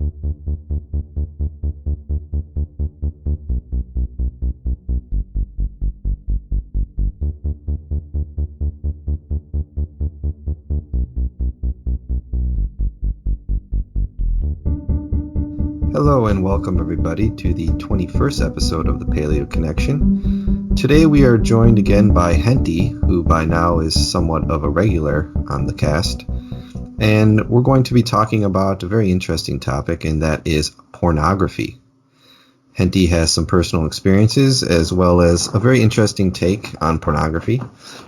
Hello and welcome everybody to the 21st episode of the Paleoconnection. Today we are joined again by Hentie, who by now is somewhat of a regular on the cast. And we're going to be talking about a very interesting topic, and that is pornography. Hentie has some personal experiences as well as a very interesting take on pornography.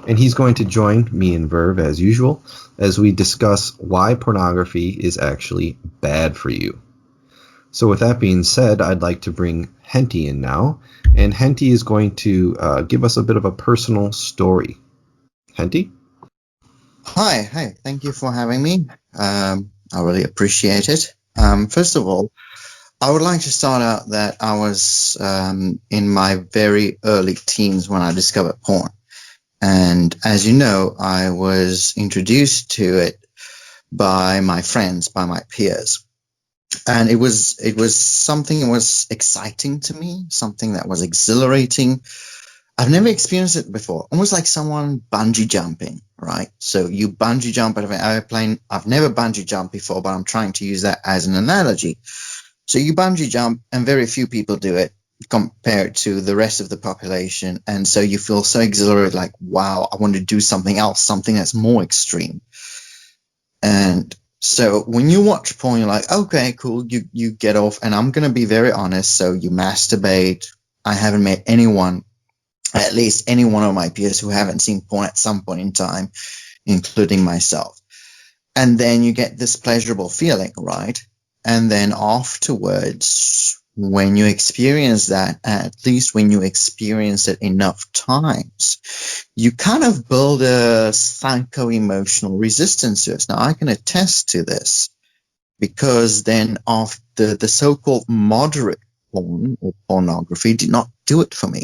And he's going to join me and Verv as usual as we discuss why pornography is actually bad for you. So with that being said, I'd like to bring Hentie in now, and Hentie is going to give us a bit of a personal story. Hentie? Hi, thank you for having me. I really appreciate it. First of all, I would like to start out that I was in my very early teens when I discovered porn. And as you know, I was introduced to it by my friends, by my peers. And it was something that was exciting to me, something that was exhilarating. I've never experienced it before. Almost like someone bungee jumping, right? So you bungee jump out of an airplane. I've never bungee jumped before, but I'm trying to use that as an analogy. So you bungee jump, and very few people do it compared to the rest of the population. And so you feel so exhilarated, like, wow, I want to do something else, something that's more extreme. And so when you watch porn, you're like, okay, cool, you get off. And I'm going to be very honest. So you masturbate. I haven't met anyone, at least any one of my peers, who haven't seen porn at some point in time, including myself. And then you get this pleasurable feeling, right? And then afterwards, when you experience that, at least when you experience it enough times, you kind of build a psycho-emotional resistance to it. Now, I can attest to this because then after the so-called moderate porn or pornography did not do it for me.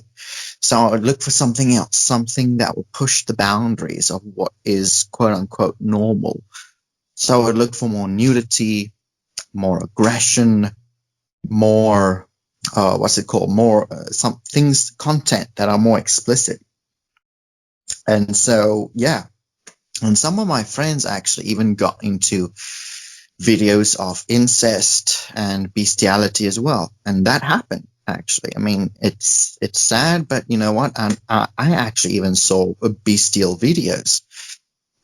So I would look for something else, something that would push the boundaries of what is quote unquote normal. So I would look for more nudity, more aggression, more, some things, content that are more explicit. And so, yeah. And some of my friends actually even got into videos of incest and bestiality as well. And that happened, actually. I mean, it's sad, but you know what? I actually even saw bestial videos.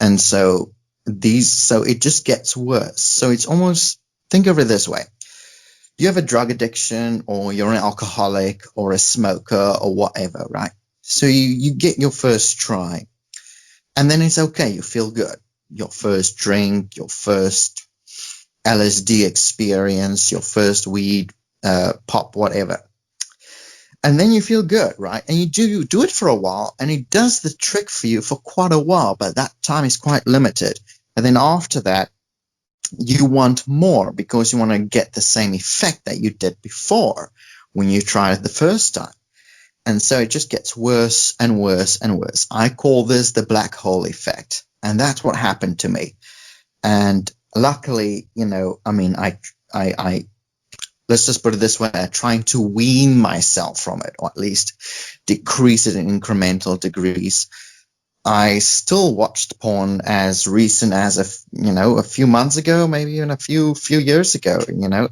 And so it just gets worse. So it's almost, think of it this way. You have a drug addiction, or you're an alcoholic or a smoker or whatever, right? So you get your first try, and then it's okay. You feel good. Your first drink, your first LSD experience, your first weed, pop, whatever. And then you feel good, right? And you do it for a while, and it does the trick for you for quite a while, but that time is quite limited. And then after that, you want more because you want to get the same effect that you did before when you tried it the first time. And so it just gets worse and worse and worse. I call this the black hole effect. And that's what happened to me. And luckily, you know, I mean, I let's just put it this way, I'm trying to wean myself from it, or at least decrease it in incremental degrees. I still watched porn as recent as a few months ago, maybe even a few years ago,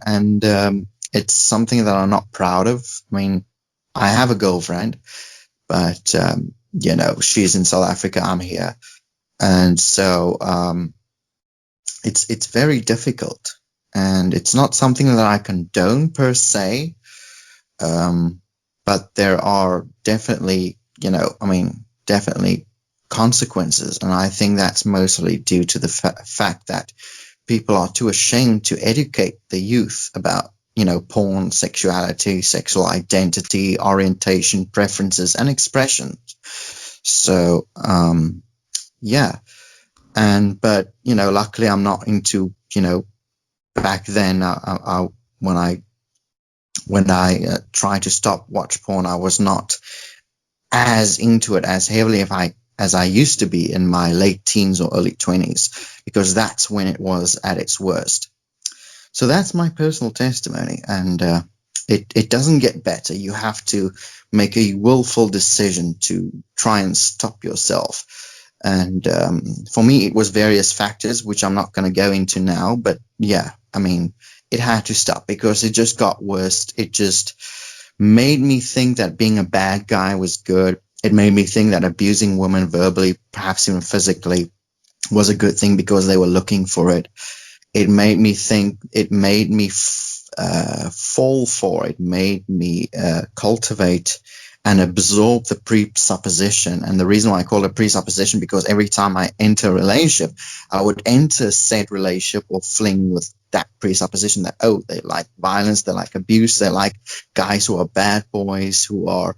and it's something that I'm not proud of. I mean, I have a girlfriend, but she's in South Africa, I'm here, and so it's very difficult, and it's not something that I condone per se, but there are definitely, definitely consequences, and I think that's mostly due to the fact that people are too ashamed to educate the youth about porn, sexuality, sexual identity, orientation, preferences, and expressions. So but luckily I'm not into, back then when I tried to stop watch porn, I was not as into it as heavily as I used to be in my late teens or early 20s, because that's when it was at its worst. So that's my personal testimony, and it doesn't get better. You have to make a willful decision to try and stop yourself. And for me, it was various factors, which I'm not going to go into now. But yeah, I mean, it had to stop because it just got worse. It just made me think that being a bad guy was good. It made me think that abusing women verbally, perhaps even physically, was a good thing because they were looking for it. It made me think, it made me fall for it, made me cultivate and absorb the presupposition. And the reason why I call it presupposition, because every time I enter a relationship, I would enter said relationship or fling with that presupposition that, oh, they like violence, they like abuse, they like guys who are bad boys, who are,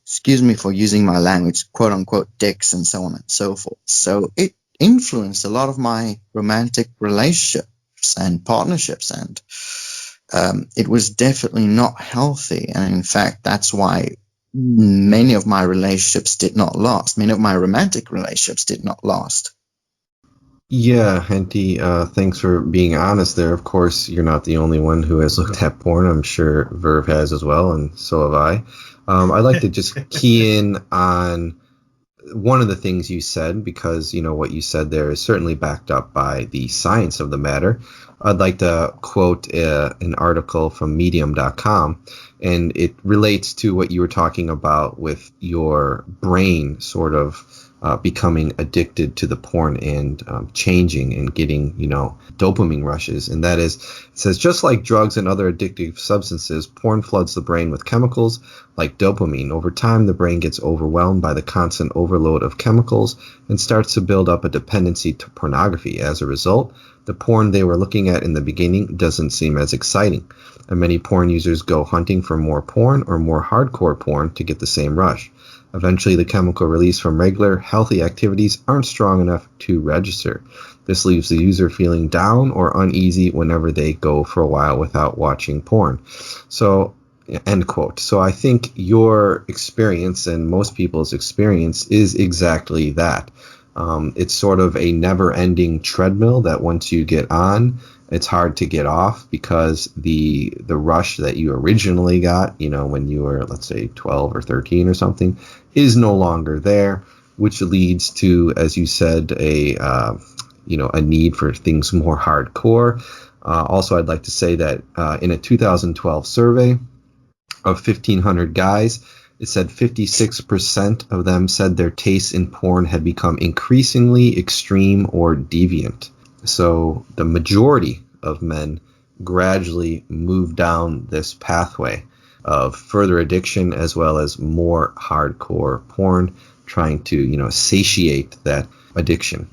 excuse me for using my language, quote unquote dicks, and so on and so forth. So it influenced a lot of my romantic relationships and partnerships, and it was definitely not healthy. And in fact, that's why many of my relationships did not last. Many of my romantic relationships did not last. Yeah, Hentie, thanks for being honest there. Of course, you're not the only one who has looked at porn. I'm sure Verv has as well, and so have I. I'd like to just key in on one of the things you said, because what you said there is certainly backed up by the science of the matter. I'd like to quote an article from medium.com, and it relates to what you were talking about with your brain sort of becoming addicted to the porn and changing and getting dopamine rushes. And that is, it says, just like drugs and other addictive substances, porn floods the brain with chemicals like dopamine. Over time, the brain gets overwhelmed by the constant overload of chemicals and starts to build up a dependency to pornography. As a result, the porn they were looking at in the beginning doesn't seem as exciting, and many porn users go hunting for more porn or more hardcore porn to get the same rush. Eventually, the chemical release from regular, healthy activities aren't strong enough to register. This leaves the user feeling down or uneasy whenever they go for a while without watching porn. So, end quote. So I think your experience and most people's experience is exactly that. It's sort of a never-ending treadmill that once you get on, it's hard to get off, because the rush that you originally got, when you were, let's say, 12 or 13 or something, is no longer there, which leads to, as you said, a need for things more hardcore. Also, I'd like to say that in a 2012 survey of 1,500 guys, it said 56% of them said their tastes in porn had become increasingly extreme or deviant. So the majority of men gradually move down this pathway of further addiction, as well as more hardcore porn, trying to, satiate that addiction.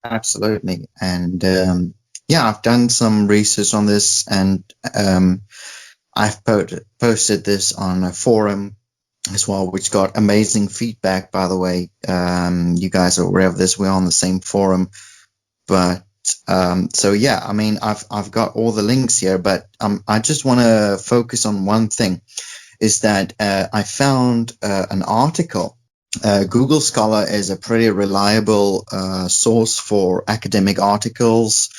Absolutely. And yeah, I've done some research on this, and I've posted this on a forum as well, which got amazing feedback, by the way. You guys are aware of this. We're on the same forum. But so yeah, I mean, I've got all the links here, but I just want to focus on one thing, is that I found an article. Google Scholar is a pretty reliable source for academic articles,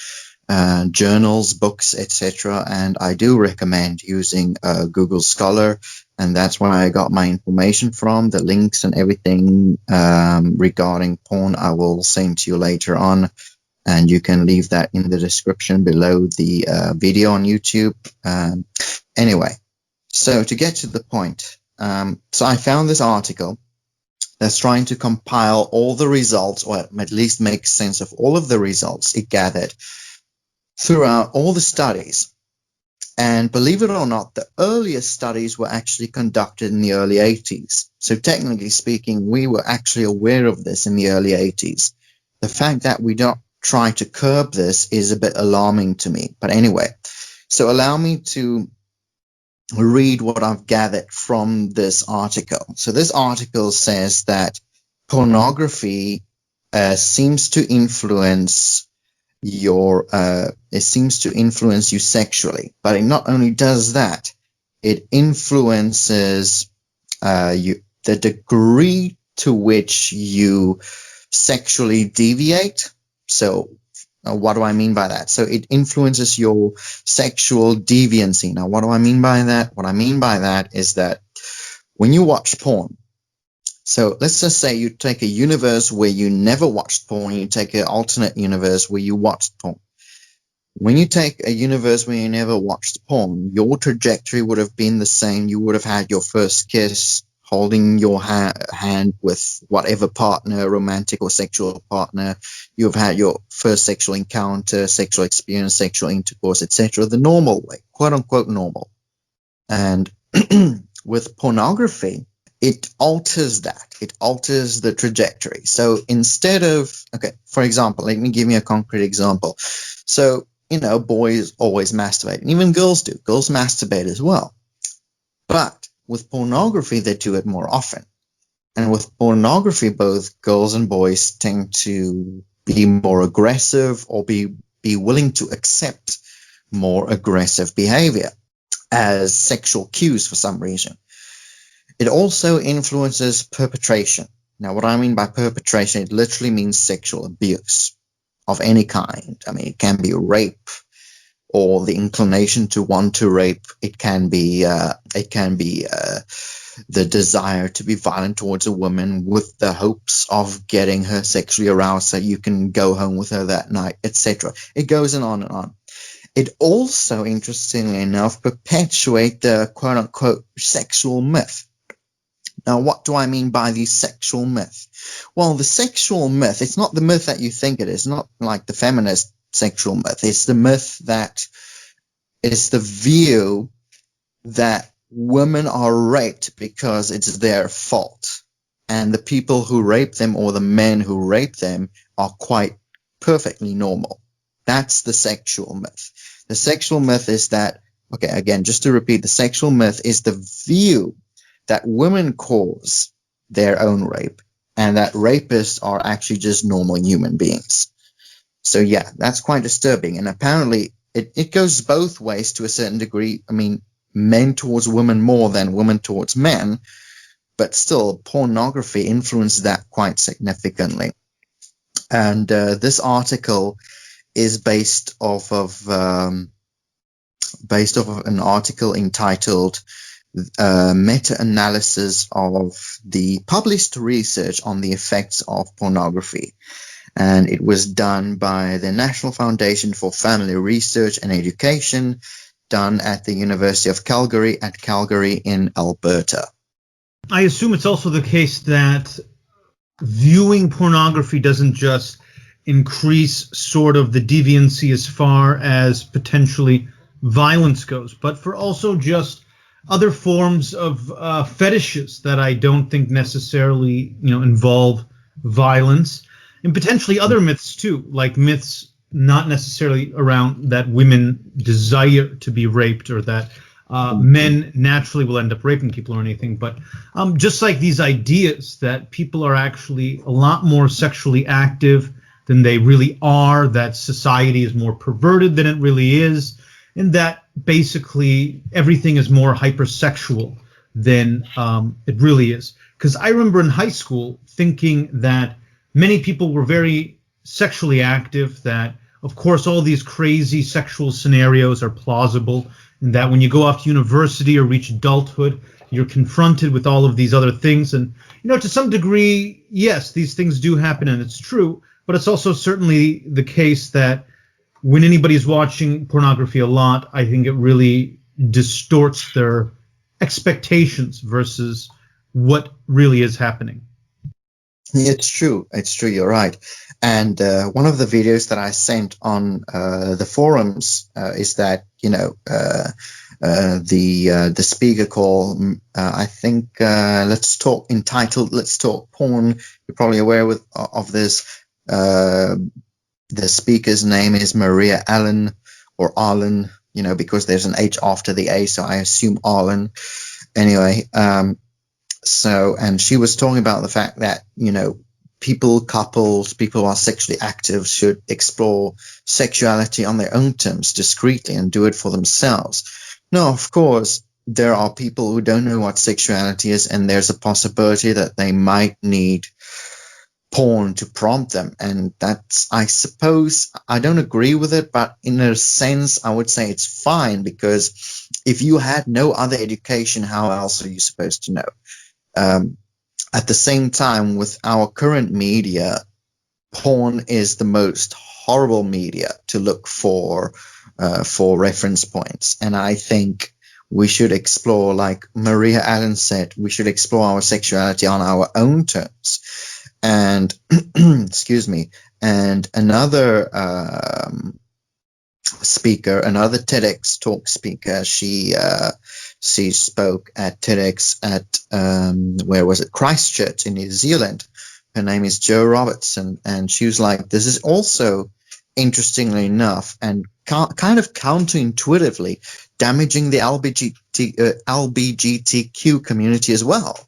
journals, books, etc. And I do recommend using Google Scholar, and that's where I got my information from. The links and everything regarding porn I will send to you later on, and you can leave that in the description below the video on YouTube. Anyway, so to get to the point, so I found this article that's trying to compile all the results, or at least make sense of all of the results it gathered throughout all the studies. And believe it or not, the earliest studies were actually conducted in the early 80s. So technically speaking, we were actually aware of this in the early 80s. The fact that we don't try to curb this is a bit alarming to me. But anyway, so allow me to read what I've gathered from this article. So this article says that pornography seems to influence it seems to influence you sexually, but it not only does that, it influences the degree to which you sexually deviate. So Now, what do I mean by that? So it influences your sexual deviancy. Now, what do I mean by that? What I mean by that is that when you watch porn, so let's just say you take a universe where you never watched porn, you take an alternate universe where you watched porn. When you take a universe where you never watched porn, your trajectory would have been the same. You would have had your first kiss holding your hand with whatever partner, romantic or sexual partner. You've had your first sexual encounter, sexual experience, sexual intercourse, etc. The normal way, quote unquote normal. And with pornography, it alters that. It alters the trajectory. So instead of, okay, for example, let me give you a concrete example. So, boys always masturbate, and even girls do. Girls masturbate as well. But with pornography, they do it more often. And with pornography, both girls and boys tend to be more aggressive or be willing to accept more aggressive behavior as sexual cues for some reason. It also influences perpetration. Now, what I mean by perpetration, it literally means sexual abuse of any kind. I mean, it can be rape or the inclination to want to rape. It can be the desire to be violent towards a woman with the hopes of getting her sexually aroused so you can go home with her that night, etc. It goes on and on. It also, interestingly enough, perpetuates the quote-unquote sexual myth. Now, what do I mean by the sexual myth? Well, the sexual myth, it's not the myth that you think it is, not like the feminist sexual myth. It's the myth that it's the view that women are raped because it's their fault. And the people who rape them or the men who rape them are quite perfectly normal. That's the sexual myth. The sexual myth is that, okay, again, just to repeat, the sexual myth is the view that women cause their own rape and that rapists are actually just normal human beings. So yeah, that's quite disturbing. And apparently it goes both ways to a certain degree. I mean, men towards women more than women towards men, but still pornography influenced that quite significantly. And this article is based off of an article entitled Meta-analysis of the published research on the effects of pornography. And it was done by the National Foundation for Family Research and Education, done at the University of Calgary in Alberta. I assume it's also the case that viewing pornography doesn't just increase sort of the deviancy as far as potentially violence goes, but for also just other forms of fetishes that I don't think necessarily, involve violence, and potentially other myths too, like myths not necessarily around that women desire to be raped or that men naturally will end up raping people or anything, but just like these ideas that people are actually a lot more sexually active than they really are, that society is more perverted than it really is, and that basically everything is more hypersexual than it really is. Because I remember in high school thinking that many people were very sexually active, that of course all these crazy sexual scenarios are plausible, and that when you go off to university or reach adulthood, you're confronted with all of these other things. And, to some degree, yes, these things do happen and it's true, but it's also certainly the case that when anybody's watching pornography a lot, I think it really distorts their expectations versus what really is happening. It's true. You're right. And one of the videos that I sent on the forums is that, the speaker call, I think, entitled Let's Talk Porn. You're probably aware of this. The speaker's name is Maria Allen or Arlen, because there's an H after the A, so I assume Arlen. Anyway, and she was talking about the fact that, couples, people who are sexually active should explore sexuality on their own terms discreetly and do it for themselves. Now, of course, there are people who don't know what sexuality is, and there's a possibility that they might need porn to prompt them. And that's, I suppose, I don't agree with it, but in a sense, I would say it's fine, because if you had no other education, how else are you supposed to know? At the same time, with our current media, porn is the most horrible media to look for reference points. And I think we should explore, like Maria Allen said, we should explore our sexuality on our own terms. And excuse me, and another speaker, another TEDx talk speaker, she spoke at TEDx at where was it, Christchurch in New Zealand. Her name is Jo Robertson, and she was like, this is also, interestingly enough, and kind of counterintuitively damaging the LGBTQ community as well,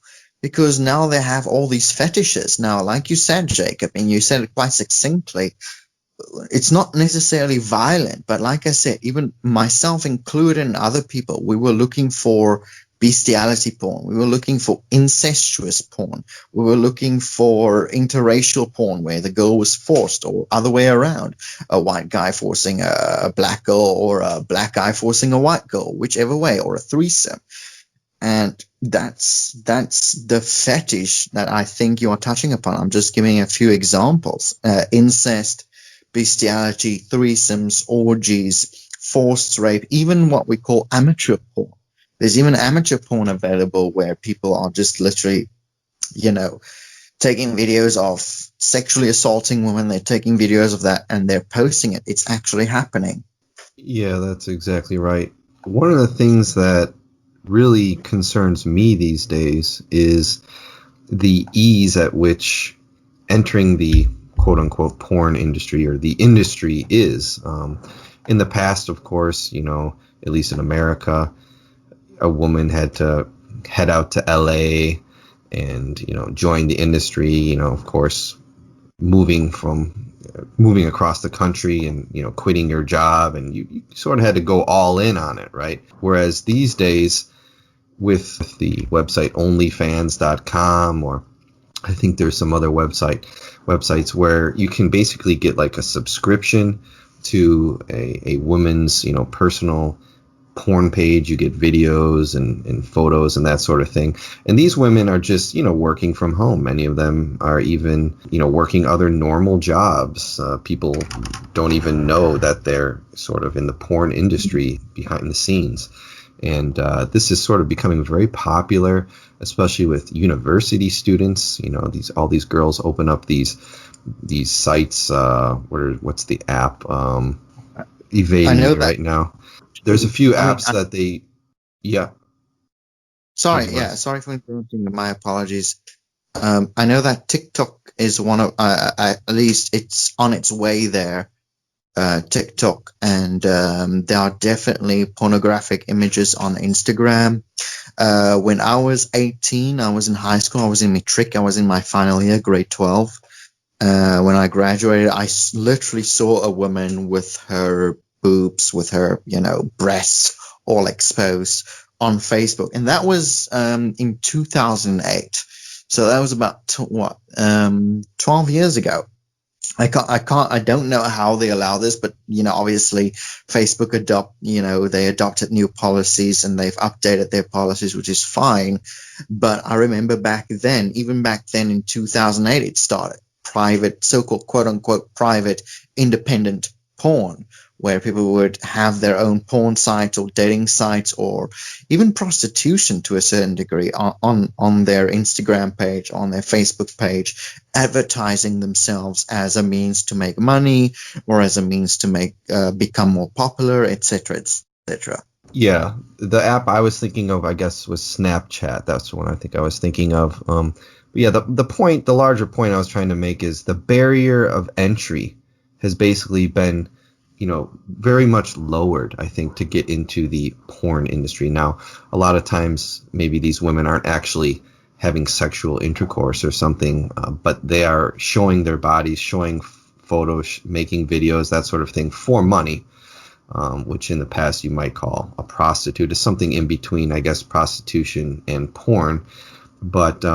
because now they have all these fetishes. Now, like you said, Jacob, and you said it quite succinctly, it's not necessarily violent, but like I said, even myself included and other people, we were looking for bestiality porn. We were looking for incestuous porn. We were looking for interracial porn where the girl was forced, or other way around, a white guy forcing a black girl, or a black guy forcing a white girl, whichever way, or a threesome. And that's the fetish that I think you are touching upon. I'm just giving a few examples. Incest, bestiality, threesomes, orgies, forced rape, even what we call amateur porn. There's even amateur porn available where people are just literally, taking videos of sexually assaulting women. They're taking videos of that and they're posting it. It's actually happening. Yeah, that's exactly right. One of the things that really concerns me these days is the ease at which entering the quote-unquote porn industry, or the industry, is. In the past, of course, at least in America, a woman had to head out to LA and, join the industry, of course, moving across the country and, quitting your job, and you sort of had to go all in on it, right? Whereas these days, with the website onlyfans.com, or I think there's some other websites where you can basically get like a subscription to a woman's, personal porn page. You get videos and photos and that sort of thing. And these women are just, working from home. Many of them are even, working other normal jobs. People don't even know that they're sort of in the porn industry behind the scenes. And this is sort of becoming very popular, especially with university students. All these girls open up these sites. What's the app? Evading me right now. There's a few apps that they, yeah. Sorry for interrupting. My apologies. I know that TikTok is one of, at least it's on its way there, TikTok, and there are definitely pornographic images on Instagram. When I was 18, I was in high school. I was in matric. I was in my final year, grade 12. When I graduated, I literally saw a woman with her boobs, with her, breasts all exposed on Facebook. And that was in 2008. So that was about 12 years ago. I don't know how they allow this, but, obviously Facebook they adopted new policies and they've updated their policies, which is fine. But I remember even back then in 2008, it started private, so-called quote unquote private independent porn, where people would have their own porn sites or dating sites, or even prostitution to a certain degree on their Instagram page, on their Facebook page, advertising themselves as a means to make money, or as a means to become more popular, etc., etc. Yeah, the app I was thinking of, I guess, was Snapchat. That's the one I think I was thinking of. But yeah, the larger point I was trying to make is the barrier of entry has basically been, very much lowered, I think, to get into the porn industry. Now, a lot of times, maybe these women aren't actually having sexual intercourse or something, but they are showing their bodies, showing photos, making videos, that sort of thing, for money, which in the past you might call a prostitute. Is something in between, I guess, prostitution and porn. But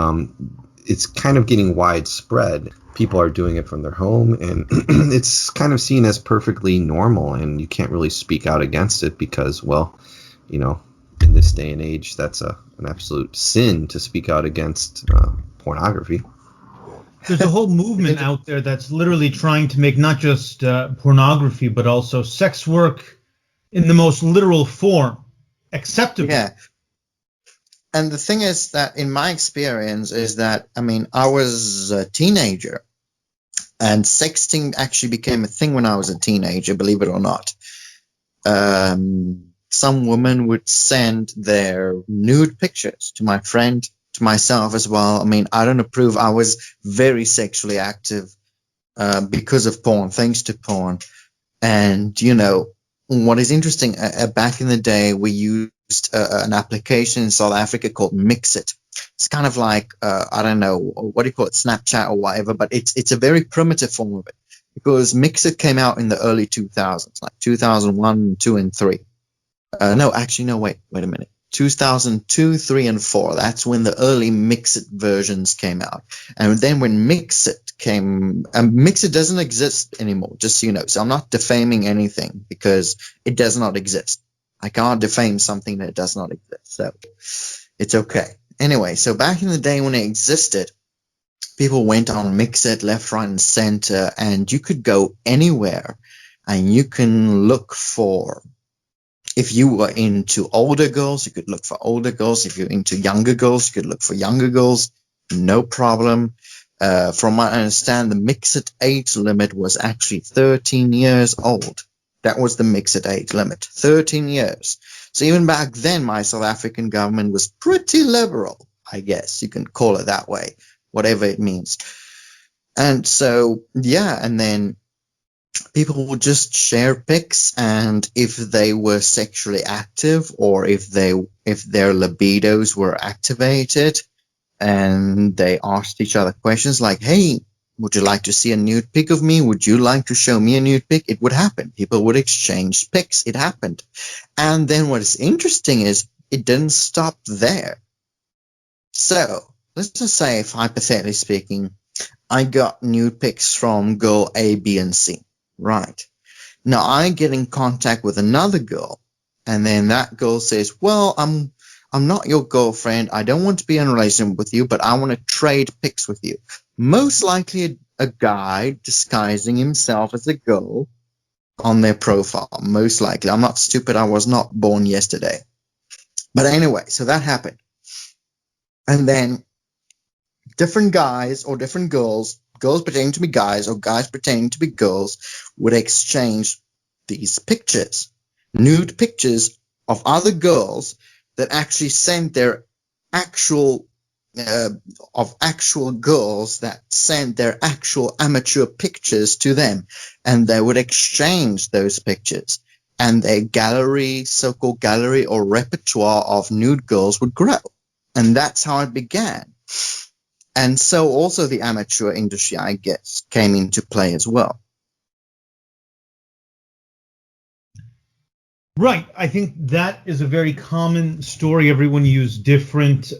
it's kind of getting widespread. People are doing it from their home, and it's kind of seen as perfectly normal, and you can't really speak out against it because, well, you know, in this day and age, that's an absolute sin to speak out against pornography. There's a whole movement out there that's literally trying to make not just pornography, but also sex work in the most literal form acceptable. Yeah. And the thing is that in my experience is that, I mean, I was a teenager and sexting actually became a thing when I was a teenager, believe it or not. Some women would send their nude pictures to my friend, to myself as well. I mean, I don't approve. I was very sexually active because of porn, thanks to porn. And, you know, what is interesting, back in the day, we used an application in South Africa called Mixit. It's kind of like, I don't know, what do you call it, Snapchat or whatever, but it's a very primitive form of it because Mixit came out in the early 2000s, like 2001, 2, and 3. No, actually, no, wait a minute. 2002, 3, and 4. That's when the early Mixit versions came out. And then when Mixit came, Mixit doesn't exist anymore, just so you know. So I'm not defaming anything because it does not exist. I can't defame something that does not exist. So it's okay. Anyway, so back in the day when it existed, people went on Mixit left, right, and center, and you could go anywhere and you can look for, if you were into older girls, you could look for older girls. If you're into younger girls, you could look for younger girls. No problem. From what I understand, the Mixit age limit was actually 13 years old. That was the Mixit age limit, 13 years. So even back then, my South African government was pretty liberal, I guess. You can call it that way, whatever it means. And so, yeah, and then people would just share pics, and if they were sexually active or if their libidos were activated, and they asked each other questions like, hey, would you like to see a nude pic of me? Would you like to show me a nude pic? It would happen. People would exchange pics. It happened. And then what is interesting is it didn't stop there. So let's just say, if hypothetically speaking, I got nude pics from girl A, B, and C. Right. Now I get in contact with another girl, and then that girl says, well, I'm not your girlfriend. I don't want to be in a relationship with you, but I want to trade pics with you. Most likely a guy disguising himself as a girl on their profile. Most likely. I'm not stupid. I was not born yesterday. But anyway, so that happened. And then different guys or different girls pretending to be guys or guys pretending to be girls would exchange these pictures, nude pictures of other girls that actually sent their actual girls that sent their actual amateur pictures to them, and they would exchange those pictures, and their gallery, so-called gallery or repertoire of nude girls would grow. And that's how it began. And so also the amateur industry, I guess, came into play as well. Right. I think that is a very common story. Everyone used different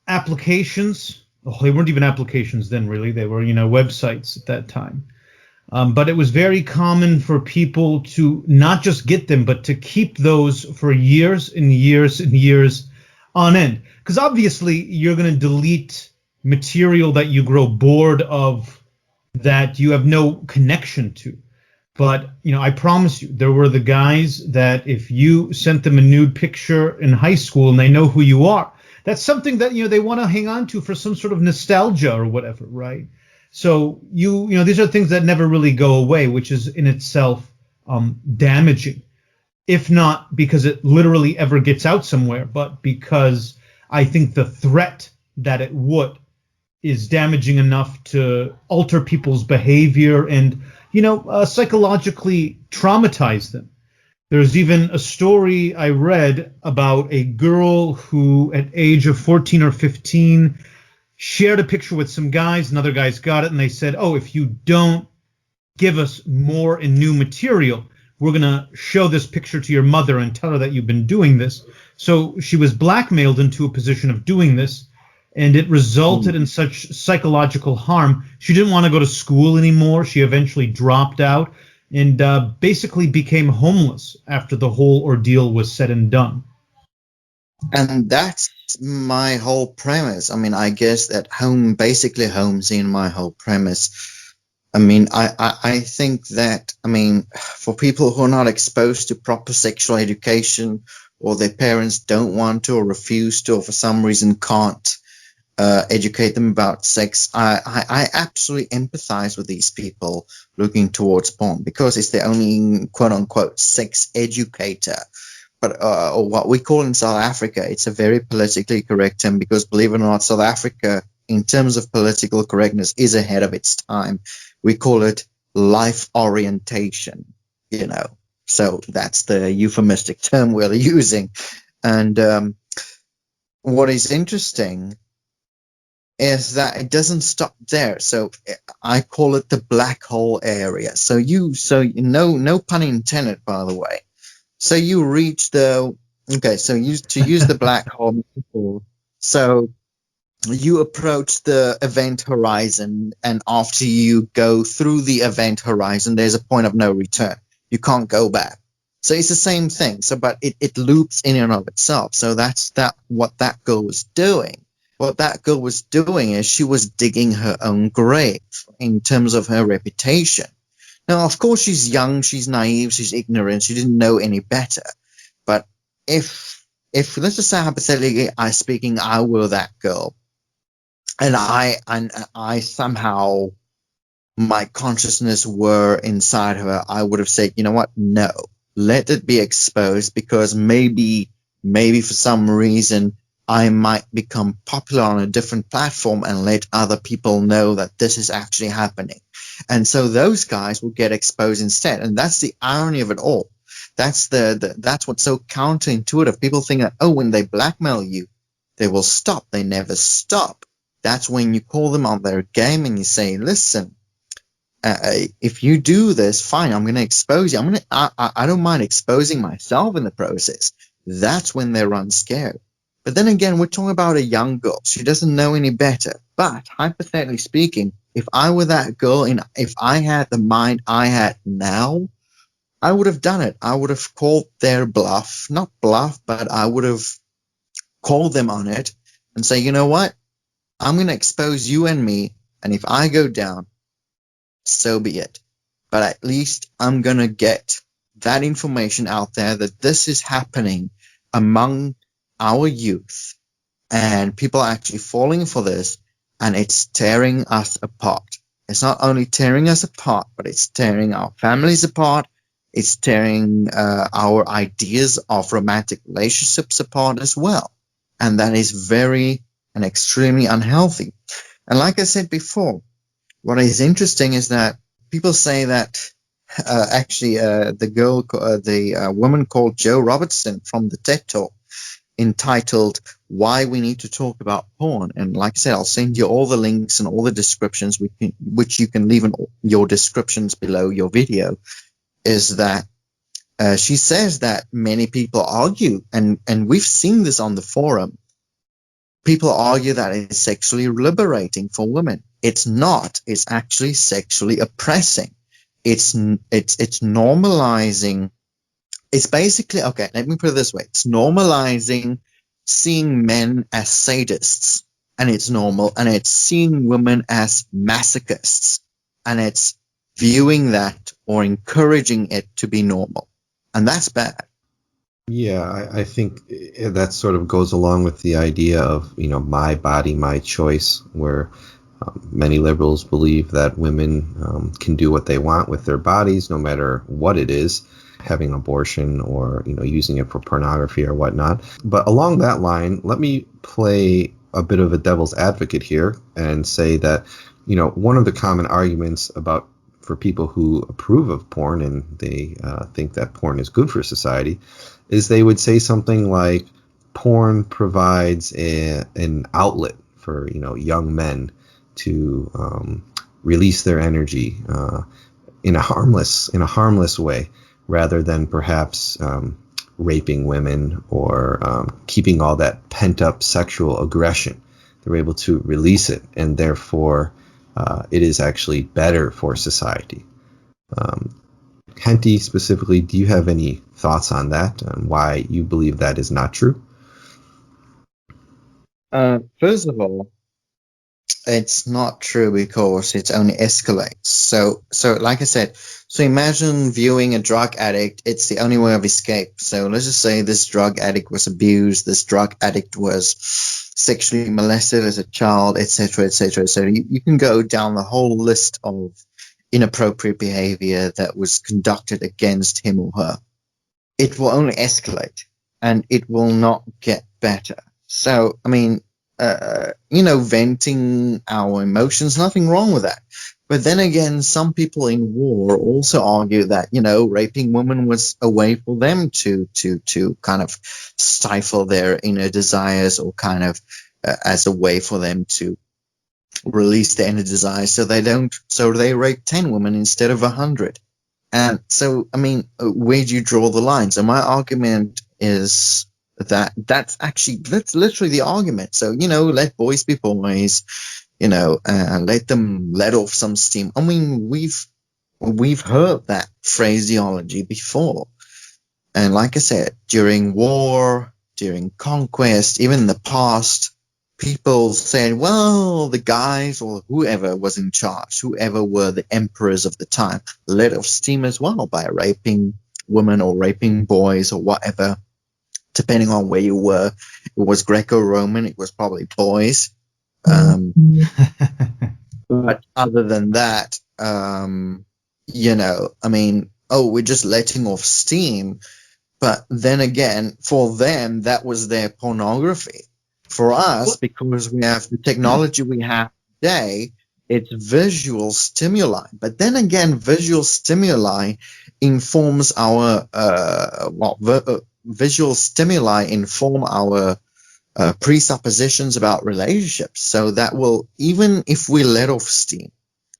applications. Oh, they weren't even applications then, really. They were, websites at that time. But it was very common for people to not just get them, but to keep those for years and years and years on end. Because obviously you're going to delete material that you grow bored of, that you have no connection to. But, I promise you, there were the guys that if you sent them a nude picture in high school and they know who you are, that's something that, they want to hang on to for some sort of nostalgia or whatever, right? So these are things that never really go away, which is in itself damaging, if not because it literally ever gets out somewhere, but because I think the threat that it would is damaging enough to alter people's behavior and, psychologically traumatize them. There's even a story I read about a girl who at age of 14 or 15 shared a picture with some guys, and other guys got it, and they said, oh, if you don't give us more and new material, we're going to show this picture to your mother and tell her that you've been doing this. So she was blackmailed into a position of doing this. and it resulted in such psychological harm. She didn't want to go to school anymore. She eventually dropped out and basically became homeless after the whole ordeal was said and done. And that's my whole premise. I mean, I guess that basically homes in my whole premise. I mean, I think that, I mean, for people who are not exposed to proper sexual education, or their parents don't want to or refuse to, or for some reason can't educate them about sex, I absolutely empathize with these people looking towards porn, because it's the only quote-unquote sex educator. But or what we call in South Africa, it's a very politically correct term, because believe it or not, South Africa, in terms of political correctness, is ahead of its time. We call it life orientation, you know. So that's the euphemistic term we're using. And what is interesting is that it doesn't stop there. So I call it the black hole area. So no pun intended, by the way. So you reach to use the black hole metaphor. So you approach the event horizon, and after you go through the event horizon, there's a point of no return. You can't go back. So it's the same thing. So, but it loops in and of itself. So that's what that girl was doing. What that girl was doing is she was digging her own grave in terms of her reputation. Now, of course, she's young, she's naive, she's ignorant, she didn't know any better. But if let's just say hypothetically I were that girl, and I somehow, my consciousness were inside her, I would have said, you know what? No, let it be exposed, because maybe for some reason I might become popular on a different platform and let other people know that this is actually happening. And so those guys will get exposed instead. And that's the irony of it all. That's that's what's so counterintuitive. People think that, oh, when they blackmail you, they will stop. They never stop. That's when you call them on their game and you say, listen, if you do this, fine, I'm going to expose you. I don't mind exposing myself in the process. That's when they run scared. But then again, we're talking about a young girl. She doesn't know any better. But hypothetically speaking, if I were that girl, and if I had the mind I had now, I would have done it. I would have called their bluff, not bluff, but I would have called them on it and say, you know what? I'm going to expose you and me. And if I go down, so be it. But at least I'm going to get that information out there that this is happening among our youth, and people are actually falling for this, and it's tearing us apart. It's not only tearing us apart, but it's tearing our families apart. It's tearing our ideas of romantic relationships apart as well. And that is very and extremely unhealthy. And like I said before, what is interesting is that people say that the woman called Joe Robertson from the TED Talk, entitled Why We Need to Talk About Porn. And like I said, I'll send you all the links and all the descriptions, which you can leave in your descriptions below your video, is that she says that many people argue, and we've seen this on the forum, people argue that it's sexually liberating for women. It's not. It's actually sexually oppressing. It's normalizing. It's basically, okay, let me put it this way. It's normalizing seeing men as sadists, and it's normal, and it's seeing women as masochists, and it's viewing that or encouraging it to be normal. And that's bad. Yeah, I think that sort of goes along with the idea of, my body, my choice, where many liberals believe that women can do what they want with their bodies, no matter what it is, having an abortion or, using it for pornography or whatnot. But along that line, let me play a bit of a devil's advocate here and say that, one of the common arguments for people who approve of porn and they think that porn is good for society is they would say something like porn provides an outlet for, young men to release their energy in a harmless way, rather than perhaps raping women or keeping all that pent-up sexual aggression they're able to release it, and therefore it is actually better for society. Hentie, specifically, do you have any thoughts on that and why you believe that is not true? First of all, it's not true because it only escalates. So like I said, so imagine viewing a drug addict. It's the only way of escape. So let's just say this drug addict was abused. This drug addict was sexually molested as a child, etc., etc. So you can go down the whole list of inappropriate behavior that was conducted against him or her. It will only escalate, and it will not get better. So, I mean, venting our emotions, nothing wrong with that. But then again, some people in war also argue that, raping women was a way for them to kind of stifle their inner desires, or kind of as a way for them to release their inner desires, so they rape 10 women instead of 100. And so, I mean, where do you draw the line? So my argument is that's literally the argument. So, let boys be boys, let them let off some steam. I mean, we've heard that phraseology before. And like I said, during war, during conquest, even in the past, people said, well, the guys or whoever was in charge, whoever were the emperors of the time, let off steam as well by raping women or raping boys or whatever, depending on where you were. It was Greco-Roman, it was probably boys. But other than that, I mean, we're just letting off steam. But then again, for them, that was their pornography. For us, because we have the technology we have today, it's visual stimuli. But then again, visual stimuli informs our visual stimuli inform our presuppositions about relationships. So that will, even if we let off steam,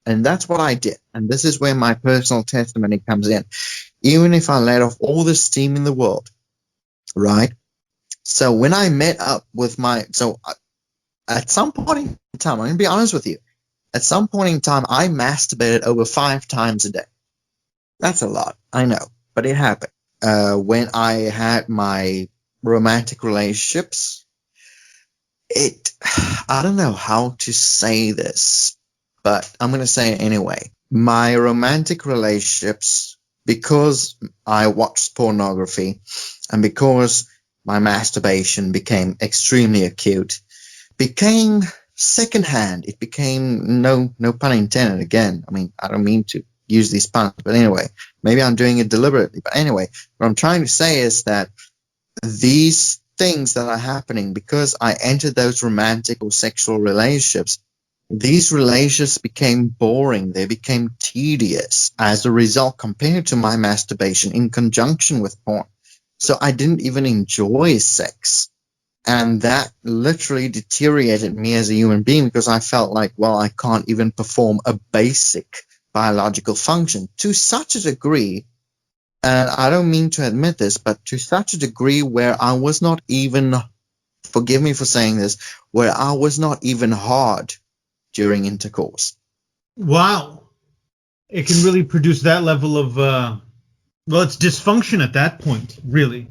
and that's what I did, and this is where my personal testimony comes in. Even if I let off all the steam in the world, right? So when I met up with at some point in time, I'm going to be honest with you, at some point in time, I masturbated over 5 times a day. That's a lot, I know, but it happened. When I had my romantic relationships, I don't know how to say this, but I'm going to say it anyway. My romantic relationships, because I watched pornography and because my masturbation became extremely acute, became secondhand. It became, no pun intended again. I mean, I don't mean to use these puns, but anyway, maybe I'm doing it deliberately. But anyway, what I'm trying to say is that these things that are happening, because I entered those romantic or sexual relationships, these relationships became boring. They became tedious as a result compared to my masturbation in conjunction with porn. So I didn't even enjoy sex. And that literally deteriorated me as a human being, because I felt like, well, I can't even perform a basic biological function to such a degree. And I don't mean to admit this, but to such a degree where I was not even, forgive me for saying this, where I was not even hard during intercourse. Wow. It can really produce that level of, it's dysfunction at that point, really.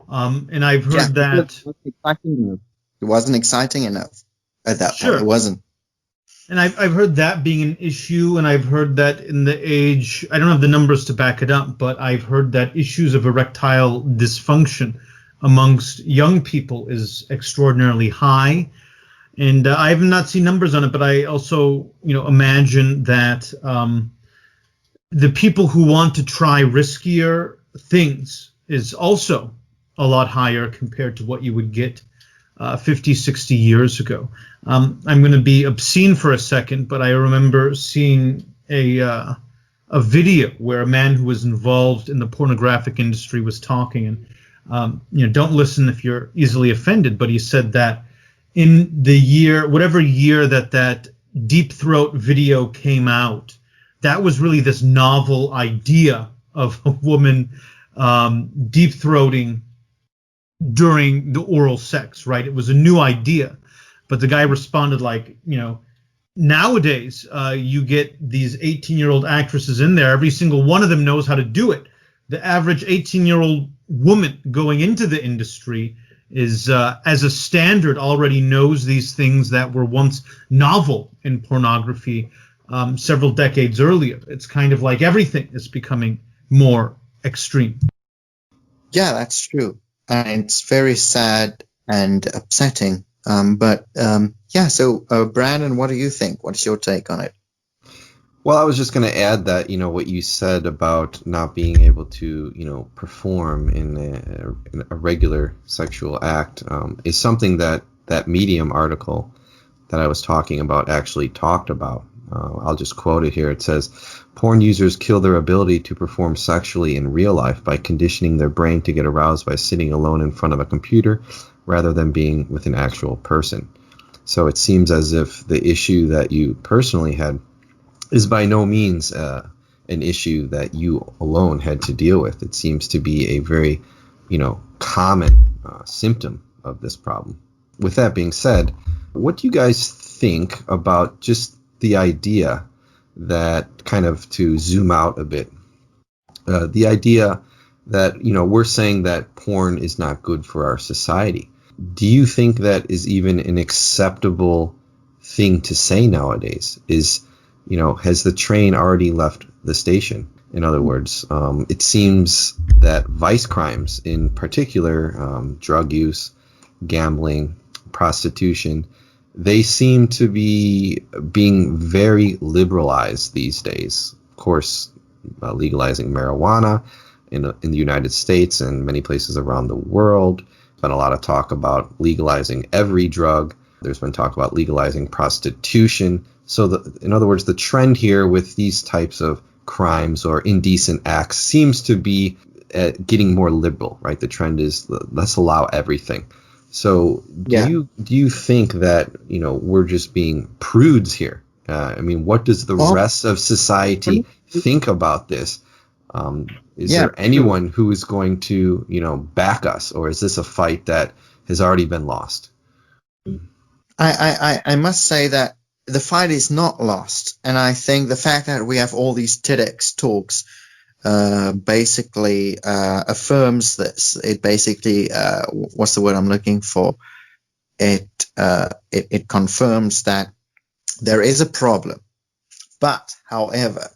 And I've heard that it wasn't exciting enough at that point. It wasn't. And I've heard that being an issue, and I've heard that in the age, I don't have the numbers to back it up, but I've heard that issues of erectile dysfunction amongst young people is extraordinarily high. And I have not seen numbers on it, but I also, imagine that the people who want to try riskier things is also a lot higher compared to what you would get 50, 60 years ago. I'm going to be obscene for a second, but I remember seeing a video where a man who was involved in the pornographic industry was talking, and don't listen if you're easily offended, but he said that in the year, whatever year that Deep Throat video came out, that was really this novel idea of a woman deep throating during the oral sex, right? It was a new idea. But the guy responded like, nowadays you get these 18-year-old actresses in there. Every single one of them knows how to do it. The average 18-year-old woman going into the industry is, as a standard, already knows these things that were once novel in pornography several decades earlier. It's kind of like everything is becoming more extreme. Yeah, that's true. And it's very sad and upsetting. So Brandon, what do you think? What's your take on it? Well, I was just going to add that, what you said about not being able to, perform in a regular sexual act is something that Medium article that I was talking about actually talked about. I'll just quote it here. It says, porn users kill their ability to perform sexually in real life by conditioning their brain to get aroused by sitting alone in front of a computer rather than being with an actual person. So it seems as if the issue that you personally had is by no means an issue that you alone had to deal with. It seems to be a very, common symptom of this problem. With that being said, what do you guys think about just the idea that, kind of to zoom out a bit, the idea that, we're saying that porn is not good for our society? Do you think that is even an acceptable thing to say nowadays? Has the train already left the station? In other words, it seems that vice crimes, in particular, drug use, gambling, prostitution, they seem to be being very liberalized these days. Of course, legalizing marijuana in the United States and many places around the world. There's been a lot of talk about legalizing every drug. There's been talk about legalizing prostitution. So, in other words, the trend here with these types of crimes or indecent acts seems to be getting more liberal, right? The trend is let's allow everything. So, do you think that we're just being prudes here? What does the rest of society think about this? Is there anyone who is going to back us, or is this a fight that has already been lost? I must say that the fight is not lost, and I think the fact that we have all these TEDx talks basically affirms this. It basically, what's the word I'm looking for? It confirms that there is a problem. But, however,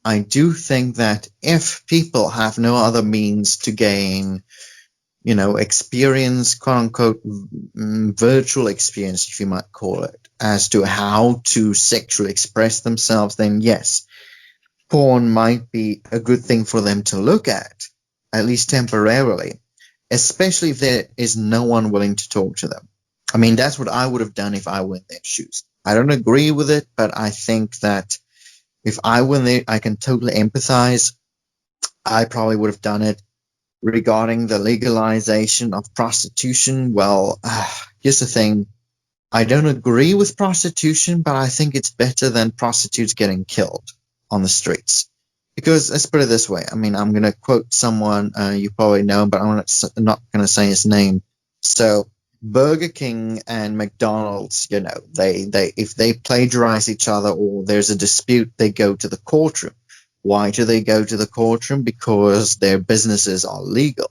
I do think that if people have no other means to gain, experience, quote unquote, virtual experience, if you might call it, as to how to sexually express themselves, then yes, porn might be a good thing for them to look at least temporarily, especially if there is no one willing to talk to them. That's what I would have done if I were in their shoes. I don't agree with it, but I think that if I were there, I can totally empathize. I probably would have done it. Regarding the legalization of prostitution, well, here's the thing. I don't agree with prostitution, but I think it's better than prostitutes getting killed on the streets. Because let's put it this way. I'm going to quote someone you probably know, but I'm not going to say his name. So Burger King and McDonald's, they if they plagiarize each other or there's a dispute, they go to the courtroom. Why do they go to the courtroom? Because their businesses are legal,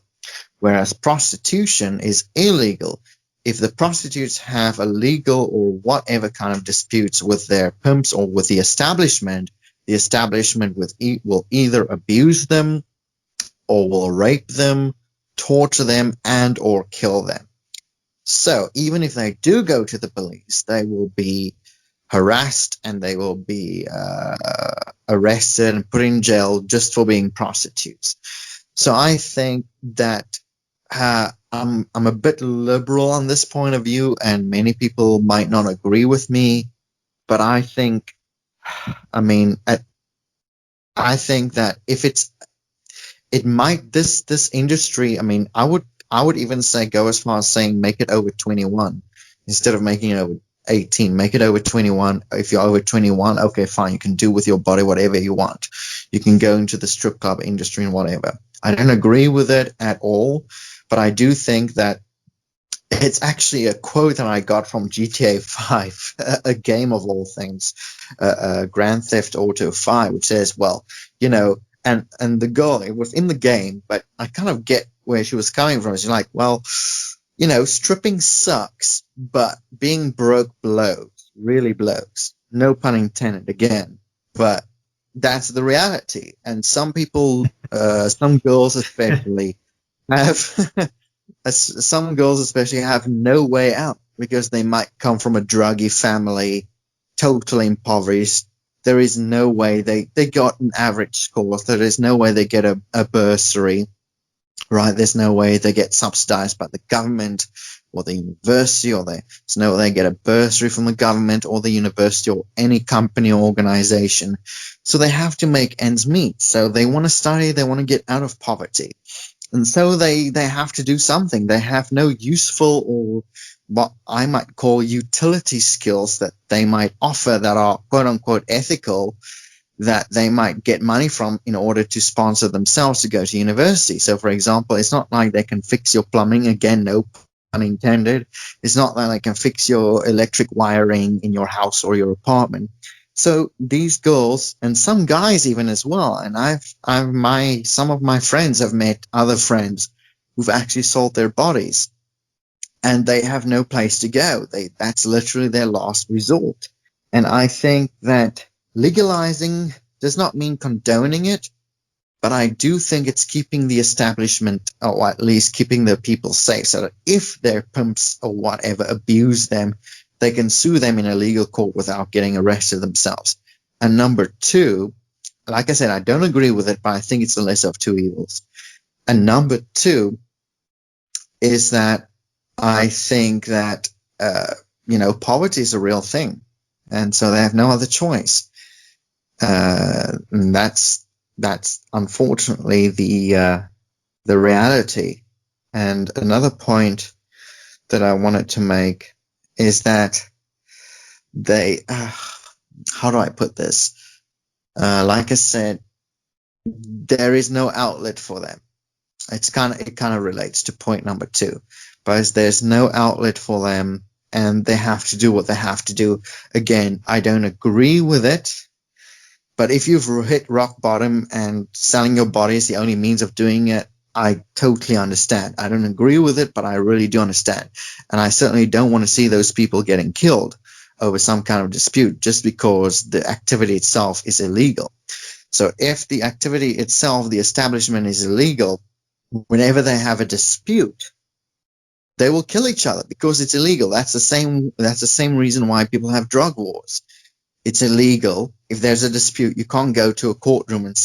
whereas prostitution is illegal. If the prostitutes have a legal or whatever kind of disputes with their pimps or with the establishment will either abuse them or will rape them, torture them, and or kill them. So even if they do go to the police, they will be harassed and they will be arrested and put in jail just for being prostitutes. So I think that I'm a bit liberal on this point of view, and many people might not agree with me, but I think that if this industry, I would even say go as far as saying make it over 21 instead of making it over 18. Make it over 21. If you're over 21, okay, fine. You can do with your body whatever you want. You can go into the strip club industry and whatever. I don't agree with it at all, but I do think that It's actually a quote that I got from GTA 5, a game of all things, Grand Theft Auto 5, which says, well, you know, and the girl, it was in the game, but I kind of get where she was coming from. She's like, well, you know, stripping sucks, but being broke blows, really blows. No pun intended again, but that's the reality. And some people, some girls especially, have some girls especially have no way out because they might come from a druggy family, totally impoverished. There is no way they got an average score, so there's no way they get a bursary, right? There's no way they get subsidized by the government or the university, or there's no way they get a bursary from the government or the university or any company or organization. So they have to make ends meet. So they want to study, they want to get out of poverty. And so they have to do something. They have no useful or what I might call utility skills that they might offer that are quote unquote ethical, that they might get money from in order to sponsor themselves to go to university. So, for example, it's not like they can fix your plumbing. Again, no pun intended. It's not like they can fix your electric wiring in your house or your apartment. So these girls and some guys even as well, and some of my friends have met other friends who've actually sold their bodies, and they have no place to go. That's literally their last resort. And I think that legalizing does not mean condoning it, but I do think it's keeping the establishment, or at least keeping the people safe, so that if their pimps or whatever abuse them, they can sue them in a legal court without getting arrested themselves. And number two, like I said, I don't agree with it, but I think it's the lesser of two evils. And number two is that I think that, poverty is a real thing. And so they have no other choice. And that's unfortunately the reality. And another point that I wanted to make is that how do I put this? Like I said, there is no outlet for them. It kind of relates to point number two, because there's no outlet for them and they have to do what they have to do. Again, I don't agree with it, but if you've hit rock bottom and selling your body is the only means of doing it, I totally understand. I don't agree with it, but I really do understand. And I certainly don't want to see those people getting killed over some kind of dispute just because the activity itself is illegal. So if the activity itself, the establishment, is illegal, whenever they have a dispute, they will kill each other because it's illegal. That's the same reason why people have drug wars. It's illegal. If there's a dispute, you can't go to a courtroom and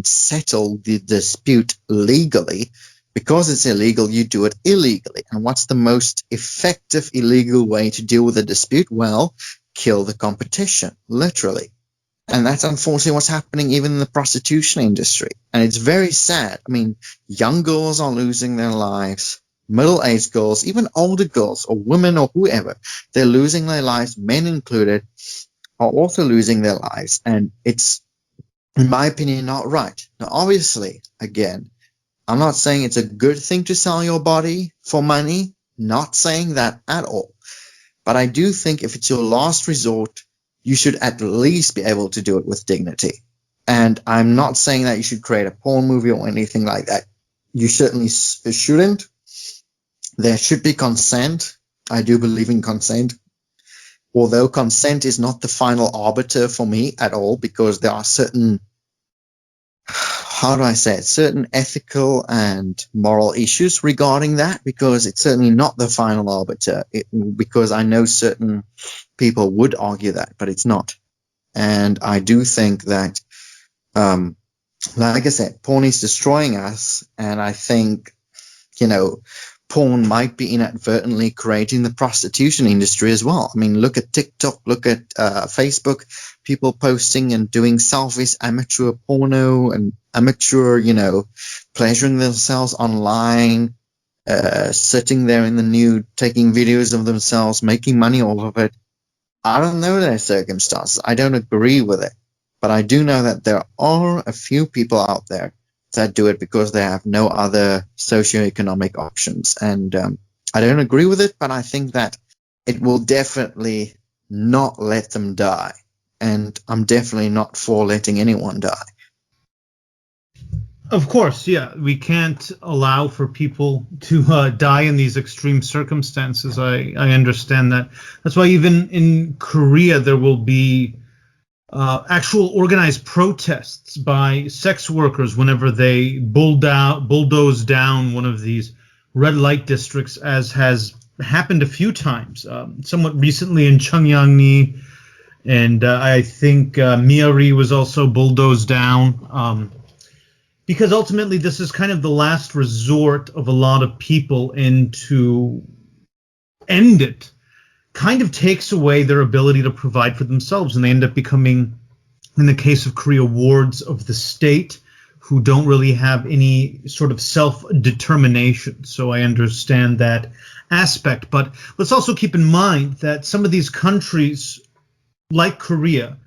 settle the dispute legally. Because it's illegal, you do it illegally. And what's the most effective illegal way to deal with a dispute? Well, kill the competition, literally. And that's unfortunately what's happening even in the prostitution industry. And it's very sad. I mean, young girls are losing their lives. Middle-aged girls, even older girls or women or whoever, they're losing their lives, men included, are also losing their lives. And it's, in my opinion, not right. Now, obviously, again, I'm not saying it's a good thing to sell your body for money. Not saying that at all. But I do think if it's your last resort, you should at least be able to do it with dignity. And I'm not saying that you should create a porn movie or anything like that. You certainly shouldn't. There should be consent. I do believe in consent. Although consent is not the final arbiter for me at all, because there are certain, how do I say it, certain ethical and moral issues regarding that, because it's certainly not the final arbiter, because I know certain people would argue that, but it's not. And I do think that, like I said, porn is destroying us, and I think, porn might be inadvertently creating the prostitution industry as well. I mean, look at TikTok, look at Facebook, people posting and doing selfies, amateur porno and amateur, pleasuring themselves online, sitting there in the nude, taking videos of themselves, making money off of it. I don't know their circumstances. I don't agree with it. But I do know that there are a few people out there that do it because they have no other socioeconomic options. And I don't agree with it, but I think that it will definitely not let them die. And I'm definitely not for letting anyone die. Of course, yeah, we can't allow for people to die in these extreme circumstances. I understand that. That's why even in Korea there will be actual organized protests by sex workers whenever they bulldoze down one of these red light districts, as has happened a few times, somewhat recently in Cheonggyeongni, and I think Miari was also bulldozed down. Because ultimately this is kind of the last resort of a lot of people, and to end it kind of takes away their ability to provide for themselves, and they end up becoming, in the case of Korea, wards of the state who don't really have any sort of self-determination. So I understand that aspect, but let's also keep in mind that some of these countries like Korea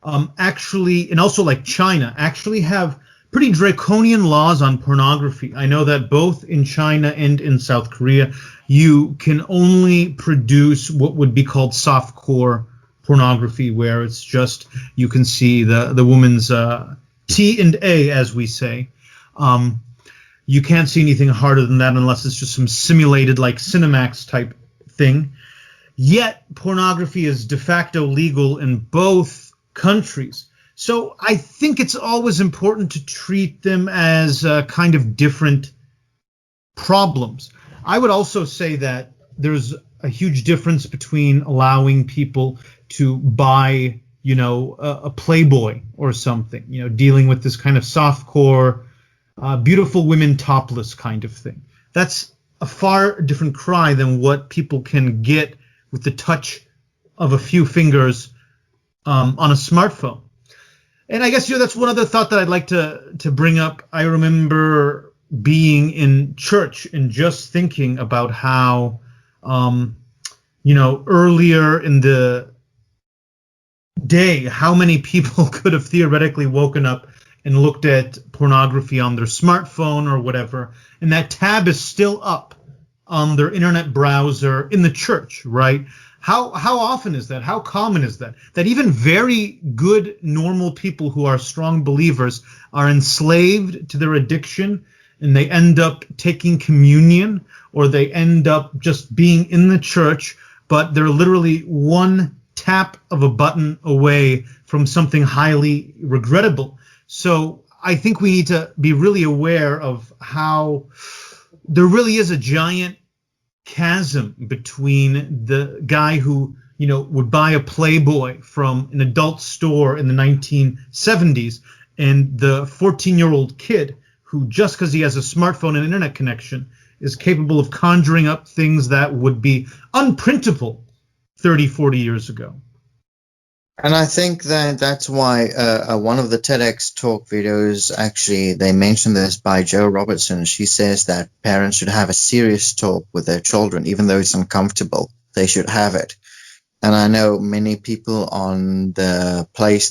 actually, and also like China, actually have pretty draconian laws on pornography. I know that both in China and in South Korea, you can only produce what would be called softcore pornography, where it's just, you can see the woman's T and A, as we say. You can't see anything harder than that unless it's just some simulated, like Cinemax type thing. Yet pornography is de facto legal in both countries. So I think it's always important to treat them as kind of different problems. I would also say that there's a huge difference between allowing people to buy, a Playboy or something, dealing with this kind of softcore, beautiful women topless kind of thing. That's a far different cry than what people can get with the touch of a few fingers on a smartphone. And I guess that's one other thought that I'd like to bring up. I remember being in church and just thinking about how, earlier in the day, how many people could have theoretically woken up and looked at pornography on their smartphone or whatever, and that tab is still up on their internet browser in the church, right? How often is that? How common is that? That even very good, normal people who are strong believers are enslaved to their addiction, and they end up taking communion, or they end up just being in the church, but they're literally one tap of a button away from something highly regrettable. So I think we need to be really aware of how there really is a giant chasm between the guy who would buy a Playboy from an adult store in the 1970s and the 14-year-old kid who, just because he has a smartphone and internet connection, is capable of conjuring up things that would be unprintable 30, 40 years ago. And I think that that's why one of the TEDx talk videos, actually, they mentioned this by Jo Robertson. She says that parents should have a serious talk with their children, even though it's uncomfortable. They should have it. And I know many people on the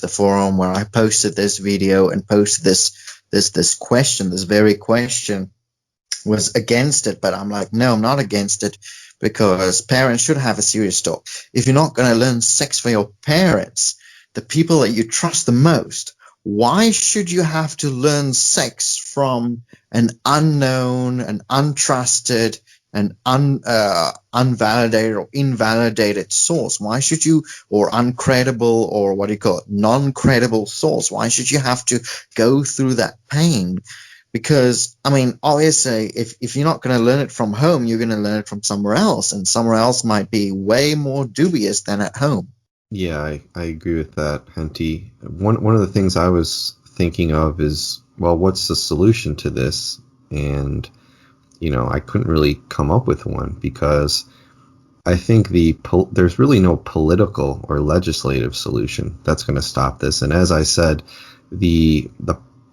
forum where I posted this video and posted this question, this very question, was against it. But I'm like, no, I'm not against it, because parents should have a serious talk. If you're not going to learn sex for your parents, the people that you trust the most, why should you have to learn sex from an unknown, an untrusted, an unvalidated or invalidated source? Why should you, or uncredible, or what do you call it, non-credible source? Why should you have to go through that pain? Because, I mean, obviously, if you're not going to learn it from home, you're going to learn it from somewhere else, and somewhere else might be way more dubious than at home. Yeah, I agree with that, Hentie. One of the things I was thinking of is, well, what's the solution to this? And, I couldn't really come up with one, because I think there's really no political or legislative solution that's going to stop this. And as I said, the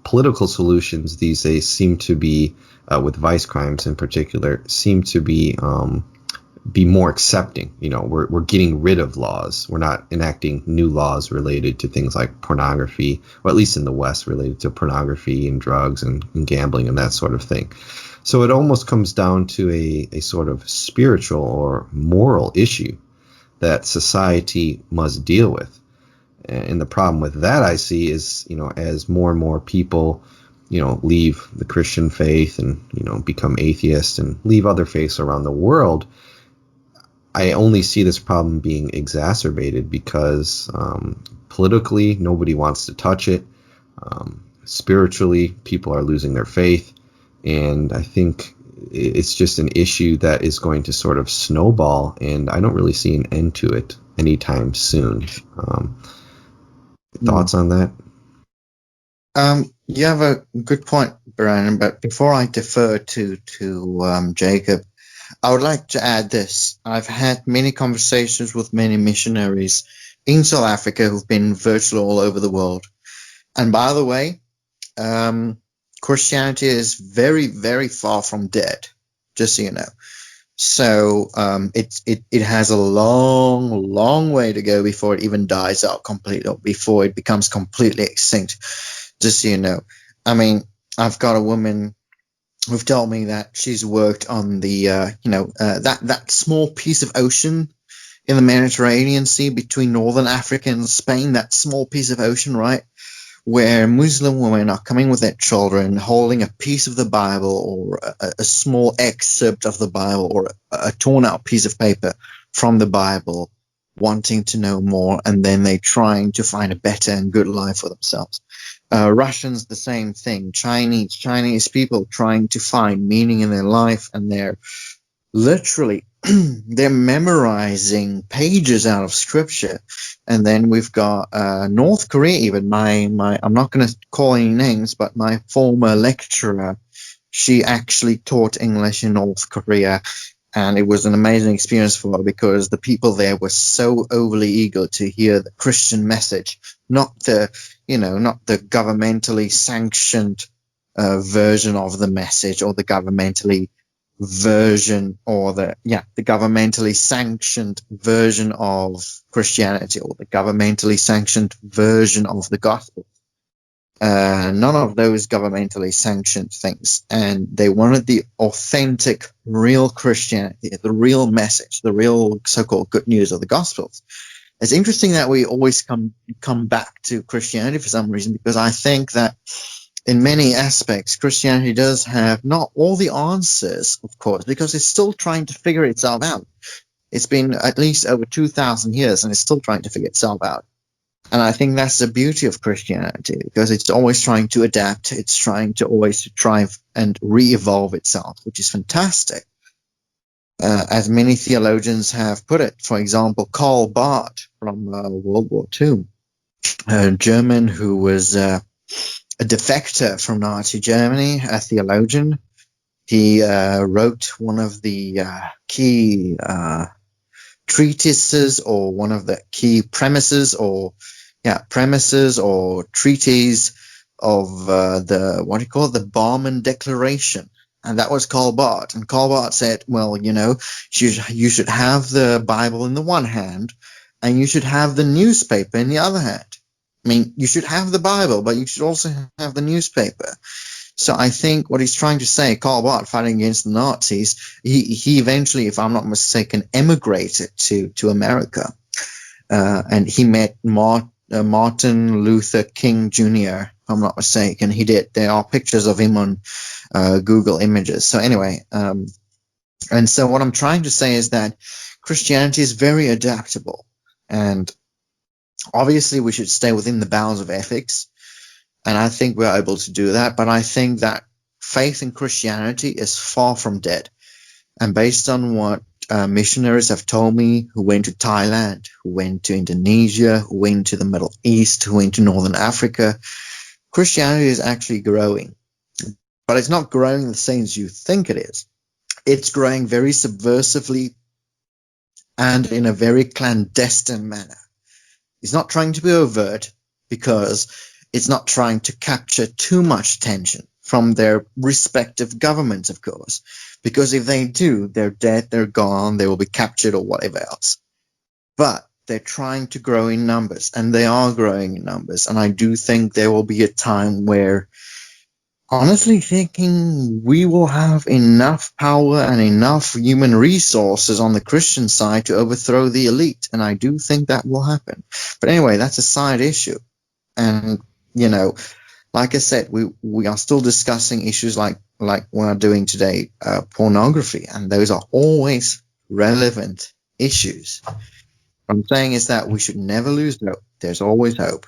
political solutions these days seem to be, with vice crimes in particular, seem to be more accepting. We're getting rid of laws. We're not enacting new laws related to things like pornography, or at least in the West, related to pornography and drugs and gambling and that sort of thing. So it almost comes down to a sort of spiritual or moral issue that society must deal with. And the problem with that I see is, as more and more people, leave the Christian faith and, become atheists and leave other faiths around the world, I only see this problem being exacerbated because politically, nobody wants to touch it. Spiritually, people are losing their faith. And I think it's just an issue that is going to sort of snowball, and I don't really see an end to it anytime soon. Thoughts on that? You have a good point, Brandon, but before I defer to Jacob, I would like to add this. I've had many conversations with many missionaries in South Africa who've been virtually all over the world. And by the way, Christianity is very, very far from dead, just so you know. So it has a long, long way to go before it even dies out completely, or before it becomes completely extinct, just so you know. I mean, I've got a woman who've told me that she's worked on the, that small piece of ocean in the Mediterranean Sea between Northern Africa and Spain, that small piece of ocean, right? Where Muslim women are coming with their children, holding a piece of the Bible or a small excerpt of the Bible or a torn out piece of paper from the Bible, wanting to know more, and then they're trying to find a better and good life for themselves. Russians, the same thing. Chinese people trying to find meaning in their life, and they're literally they're memorizing pages out of scripture. And then we've got North Korea. Even my I'm not going to call any names, but my former lecturer, she actually taught English in North Korea, and it was an amazing experience for her because the people there were so overly eager to hear the Christian message, not the governmentally sanctioned version of the message, or the governmentally sanctioned version of Christianity, or the governmentally sanctioned version of the gospel. None of those governmentally sanctioned things. And they wanted the authentic, real Christianity, the real message, the real so-called good news of the gospels. It's interesting that we always come back to Christianity for some reason, because I think that in many aspects, Christianity does have not all the answers, of course, because it's still trying to figure itself out. It's been at least over 2,000 years, and it's still trying to figure itself out. And I think that's the beauty of Christianity, because it's always trying to adapt. It's trying to always try and re-evolve itself, which is fantastic. As many theologians have put it, for example, Karl Barth from World War II, a German who was a defector from Nazi Germany, a theologian. He wrote one of the key treatises, or one of the key premises or treatise of the Barmen Declaration. And that was Karl Barth. And Karl Barth said, well, you should have the Bible in the one hand, and you should have the newspaper in the other hand. I mean, you should have the Bible, but you should also have the newspaper. So I think what he's trying to say, Karl Barth fighting against the Nazis, he eventually, if I'm not mistaken, emigrated to America. And he met Martin Luther King Jr., if I'm not mistaken. He did. There are pictures of him on Google Images. So anyway, and so what I'm trying to say is that Christianity is very adaptable. And obviously we should stay within the bounds of ethics. And I think we're able to do that. But I think that faith in Christianity is far from dead. And based on what missionaries have told me, who went to Thailand, who went to Indonesia, who went to the Middle East, who went to Northern Africa, Christianity is actually growing. But it's not growing in the same as you think it is. It's growing very subversively and in a very clandestine manner. It's not trying to be overt, because it's not trying to capture too much attention from their respective governments, of course. Because if they do, they're dead, they're gone, they will be captured or whatever else. But they're trying to grow in numbers, and they are growing in numbers. And I do think there will be a time where honestly thinking we will have enough power and enough human resources on the Christian side to overthrow the elite, and I do think that will happen. But anyway, that's a side issue. And, you know, like I said, we are still discussing issues like we're doing today, pornography, and those are always relevant issues. What I'm saying is that we should never lose hope. There's always hope.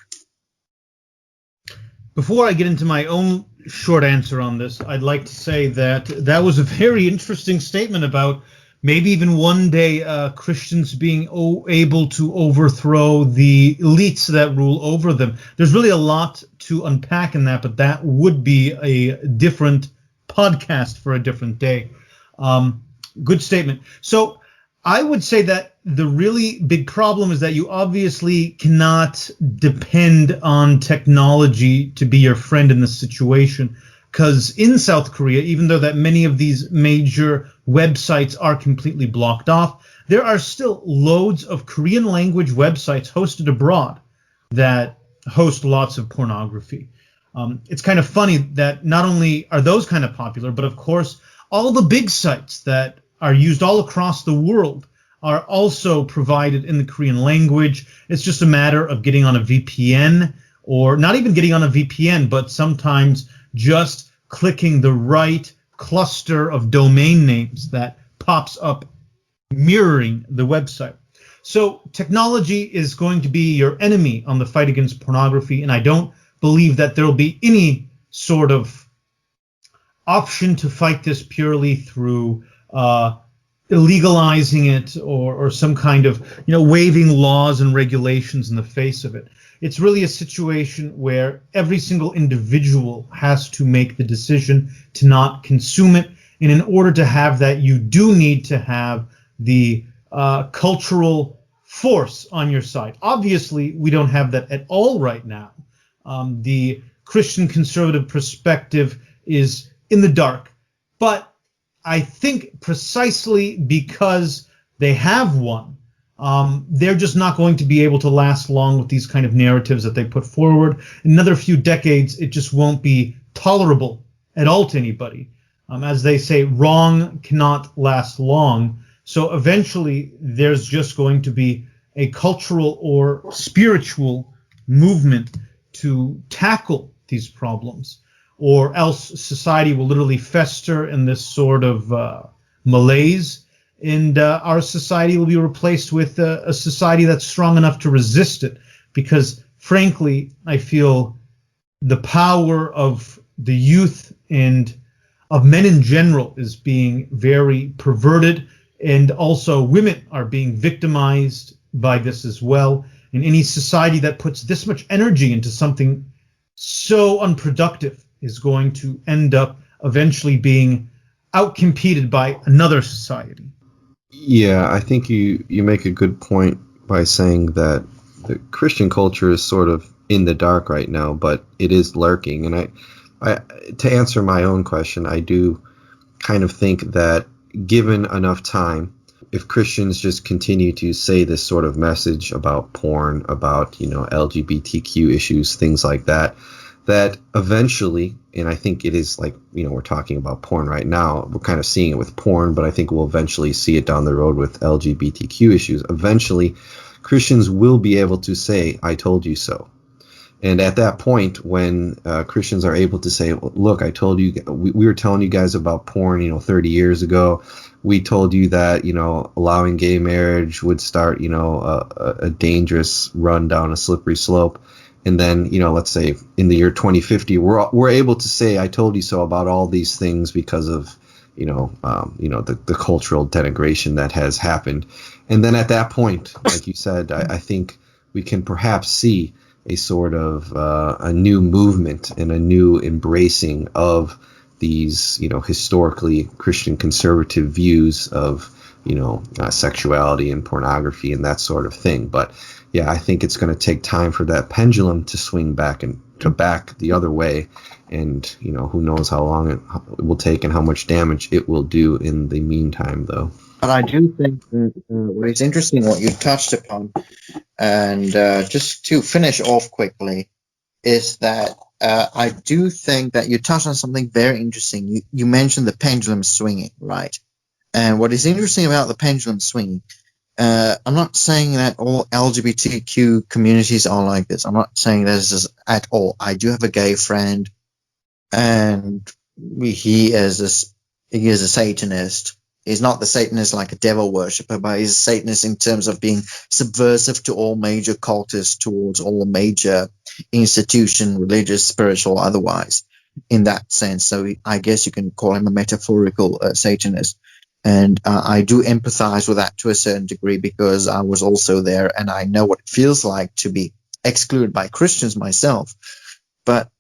Before I get into my own short answer on this, I'd like to say that that was a very interesting statement about maybe even one day Christians being able to overthrow the elites that rule over them. There's really a lot to unpack in that, but that would be a different podcast for a different day. Good statement. So I would say that the really big problem is that you obviously cannot depend on technology to be your friend in this situation. Because in South Korea, even though that many of these major websites are completely blocked off, there are still loads of Korean language websites hosted abroad that host lots of pornography. It's kind of funny that not only are those kind of popular, but of course, all the big sites that are used all across the world are also provided in the Korean language. It's just a matter of getting on a VPN, or not even getting on a VPN, but sometimes just clicking the right cluster of domain names that pops up mirroring the website. So technology is going to be your enemy on the fight against pornography, and I don't believe that there will be any sort of option to fight this purely through illegalizing it or some kind of waiving laws and regulations in the face of it. It's really a situation where every single individual has to make the decision to not consume it, and in order to have that, you do need to have the cultural force on your side. Obviously, we don't have that at all right now. The Christian conservative perspective is in the dark, but I think precisely because they have one, they're just not going to be able to last long with these kind of narratives that they put forward. In another few decades, it just won't be tolerable at all to anybody. As they say, wrong cannot last long. So eventually, there's just going to be a cultural or spiritual movement to tackle these problems, or else society will literally fester in this sort of malaise, and our society will be replaced with a society that's strong enough to resist it. Because, frankly, I feel the power of the youth and of men in general is being very perverted, and also women are being victimized by this as well. And any society that puts this much energy into something so unproductive is going to end up eventually being outcompeted by another society. Yeah, I think you make a good point by saying that the Christian culture is sort of in the dark right now, but it is lurking. And I to answer my own question, I do kind of think that given enough time, if Christians just continue to say this sort of message about porn, about LGBTQ issues, things like that, that eventually, and I think it is like, we're talking about porn right now, we're kind of seeing it with porn, but I think we'll eventually see it down the road with LGBTQ issues. Eventually, Christians will be able to say, I told you so. And at that point, when Christians are able to say, look, I told you, we were telling you guys about porn, 30 years ago. We told you that, allowing gay marriage would start, a dangerous run down a slippery slope. And then, let's say in the year 2050, we're able to say, I told you so about all these things because of, the cultural denigration that has happened. And then at that point, like you said, I think we can perhaps see a sort of a new movement and a new embracing of these, historically Christian conservative views of, sexuality and pornography and that sort of thing. But yeah, I think it's going to take time for that pendulum to swing back and to back the other way. And, who knows how long it will take and how much damage it will do in the meantime, though. But I do think that it's interesting what you touched upon. And just to finish off quickly, is that I do think that you touched on something very interesting. You mentioned the pendulum swinging, right? And what is interesting about the pendulum swinging, I'm not saying that all LGBTQ communities are like this. I'm not saying this at all. I do have a gay friend, and he is a Satanist. He's not the Satanist like a devil worshipper, but he's a Satanist in terms of being subversive to all major cultists, towards all major institution, religious, spiritual, otherwise, in that sense. So I guess you can call him a metaphorical Satanist. And I do empathize with that to a certain degree, because I was also there and I know what it feels like to be excluded by Christians myself. But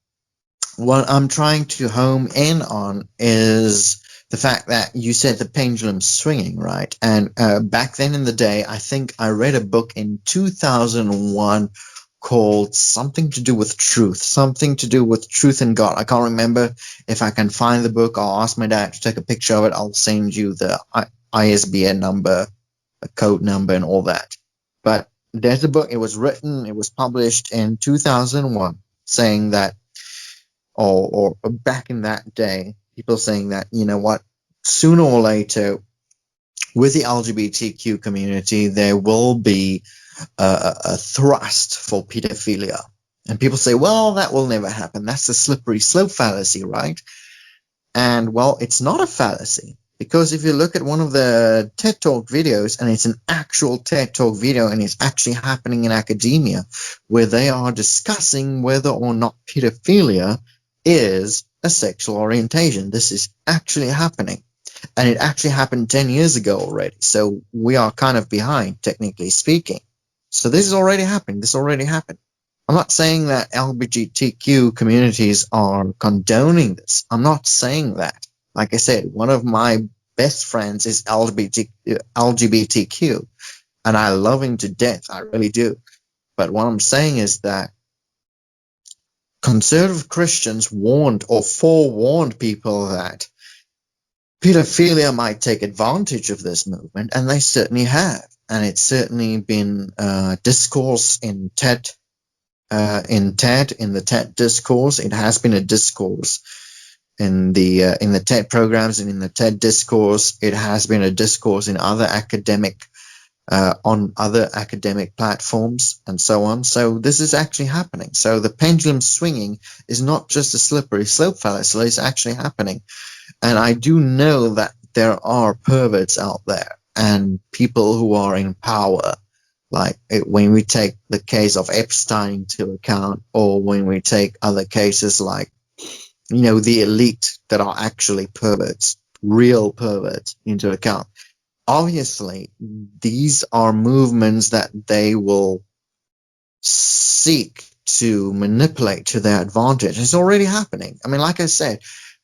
what I'm trying to home in on is the fact that you said the pendulum swinging, right? And back then in the day, I think I read a book in 2001 called Something to Do with Truth and God. I can't remember. If I can find the book, I'll ask my dad to take a picture of it. I'll send you the ISBN number, a code number, and all that. But there's a book. It was published in 2001, saying that, or back in that day, people saying that, you know what, sooner or later, with the LGBTQ community, there will be a thrust for pedophilia. And people say, well, that will never happen. That's the slippery slope fallacy, right? And, well, it's not a fallacy. Because if you look at one of the TED Talk videos, and it's an actual TED Talk video, and it's actually happening in academia, where they are discussing whether or not pedophilia is a sexual orientation. This is actually happening. And it actually happened 10 years ago already. So we are kind of behind, technically speaking. So this is already happening. This already happened. I'm not saying that LGBTQ communities are condoning this. I'm not saying that. Like I said, one of my best friends is LGBTQ, and I love him to death. I really do. But what I'm saying is that conservative Christians warned or forewarned people that pedophilia might take advantage of this movement, and they certainly have. And it's certainly been discourse in TED, in the TED discourse. It has been a discourse in the TED programs and in the TED discourse. It has been a discourse in other academic on other academic platforms and so on. So this is actually happening. So the pendulum swinging is not just a slippery slope fallacy. It's actually happening. And I do know that there are perverts out there and people who are in power, like when we take the case of Epstein into account, or when we take other cases like, you know, the elite that are actually perverts, real perverts, into account. Obviously, these are movements that they will seek to manipulate to their advantage. It's already happening. I mean, like I said,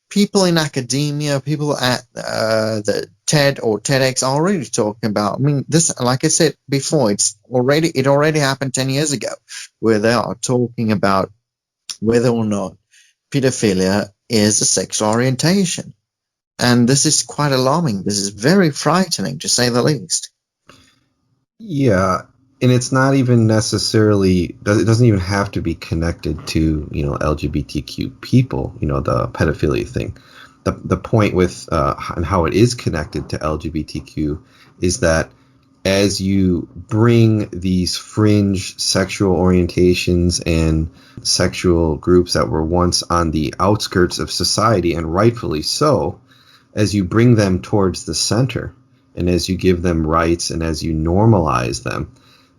people in academia, people at the TED or TEDx are already talking about, I mean, this, like I said before, it already happened 10 years ago, where they are talking about whether or not pedophilia is a sexual orientation. And this is quite alarming. This is very frightening, to say the least. Yeah, and it's not even necessarily, it doesn't even have to be connected to, you know, LGBTQ people, you know, the pedophilia thing. The point with and how it is connected to LGBTQ is that as you bring these fringe sexual orientations and sexual groups that were once on the outskirts of society, and rightfully so, as you bring them towards the center, and as you give them rights, and as you normalize them,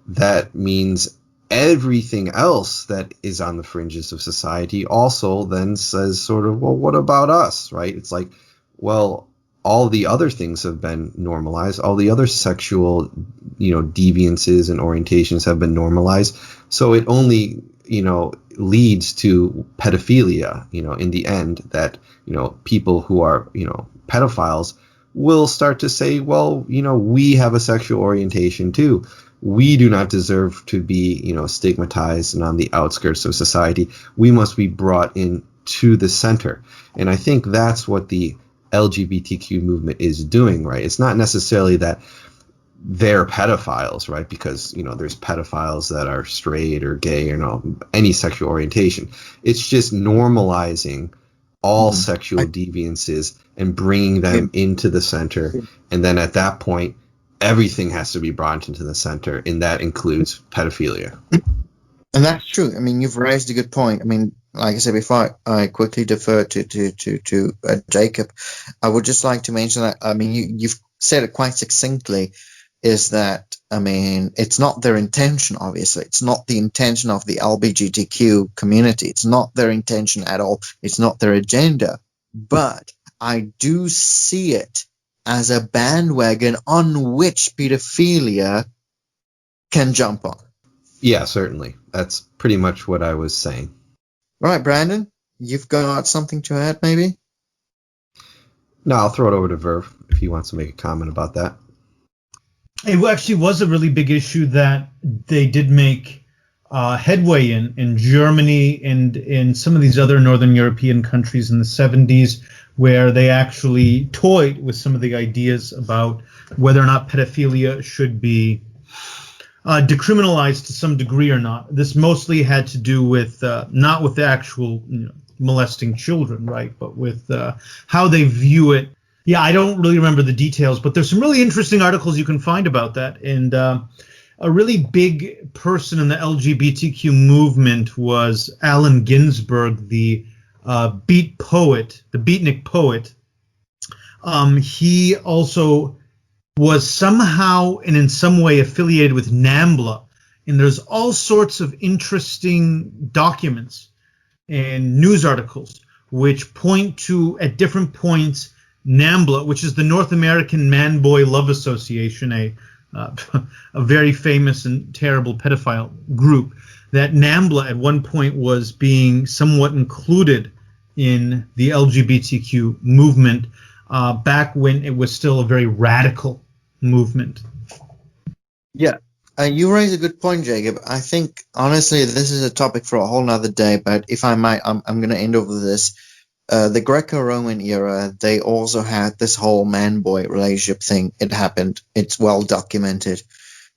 that means everything else that is on the fringes of society also then says sort of, well, what about us, right? It's like, well, all the other things have been normalized. All the other sexual, you know, deviances and orientations have been normalized. So it only, you know, leads to pedophilia, you know, in the end, that, you know, people who are, you know, pedophiles will start to say, well, you know, we have a sexual orientation too. We do not deserve to be, you know, stigmatized and on the outskirts of society. We must be brought in to the center. And I think that's what the LGBTQ movement is doing, right? It's not necessarily that they're pedophiles, right? Because, there's pedophiles that are straight or gay or any sexual orientation. It's just normalizing all sexual deviances and bringing them into the center. And then at that point, everything has to be brought into the center, and that includes pedophilia. And that's true. I mean, you've raised a good point. I mean, like I said before, I quickly defer to Jacob. I would just like to mention that, I mean, you've said it quite succinctly, is that, I mean, it's not their intention, obviously. It's not the intention of the LGBTQ community. It's not their intention at all. It's not their agenda. But I do see it as a bandwagon on which pedophilia can jump on. Yeah, certainly. That's pretty much what I was saying. All right, Brandon, you've got something to add, maybe? No, I'll throw it over to Verv if he wants to make a comment about that. It actually was a really big issue that they did make headway in Germany and in some of these other Northern European countries in the 70s, where they actually toyed with some of the ideas about whether or not pedophilia should be decriminalized to some degree or not. This mostly had to do with not with the actual molesting children, right, but with how they view it. Yeah, I don't really remember the details, but there's some really interesting articles you can find about that. And a really big person in the LGBTQ movement was Allen Ginsberg, the beatnik poet. He also was somehow and in some way affiliated with NAMBLA. And there's all sorts of interesting documents and news articles which point to, at different points, NAMBLA, which is the North American Man-Boy Love Association, a very famous and terrible pedophile group, that NAMBLA at one point was being somewhat included in the LGBTQ movement back when it was still a very radical movement. Yeah, you raise a good point, Jacob. I think, honestly, this is a topic for a whole nother day, but if I might, I'm going to end over this. The Greco-Roman era, they also had this whole man-boy relationship thing. It happened. It's well documented.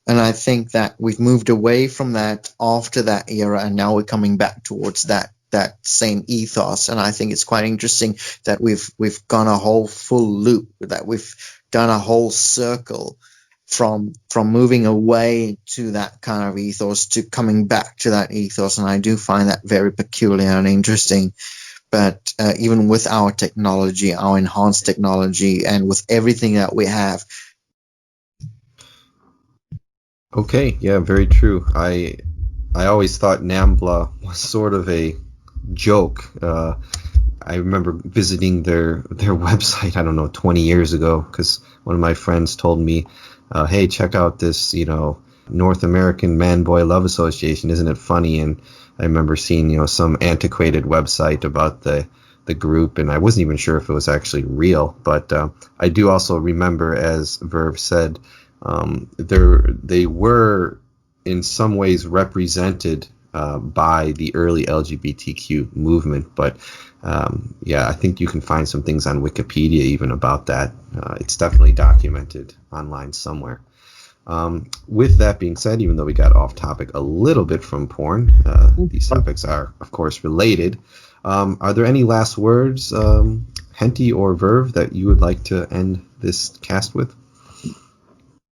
And I think that we've moved away from that after that era, and now we're coming back towards that same ethos. And I think it's quite interesting that we've gone a whole full loop, that we've done a whole circle from moving away to that kind of ethos to coming back to that ethos. And I do find that very peculiar and interesting. But even with our technology, our enhanced technology, and with everything that we have. Okay, yeah, very true. I always thought NAMBLA was sort of a joke. I remember visiting their website, I don't know, 20 years ago, because one of my friends told me, hey, check out this, North American Man-Boy Love Association. Isn't it funny? And I remember seeing, some antiquated website about the group, and I wasn't even sure if it was actually real. But I do also remember, as Verv said, they were in some ways represented by the early LGBTQ movement. But yeah, I think you can find some things on Wikipedia even about that. It's definitely documented online somewhere. With that being said, even though we got off topic a little bit from porn, these topics are, of course, related. Are there any last words, Hentie or Verv, that you would like to end this cast with?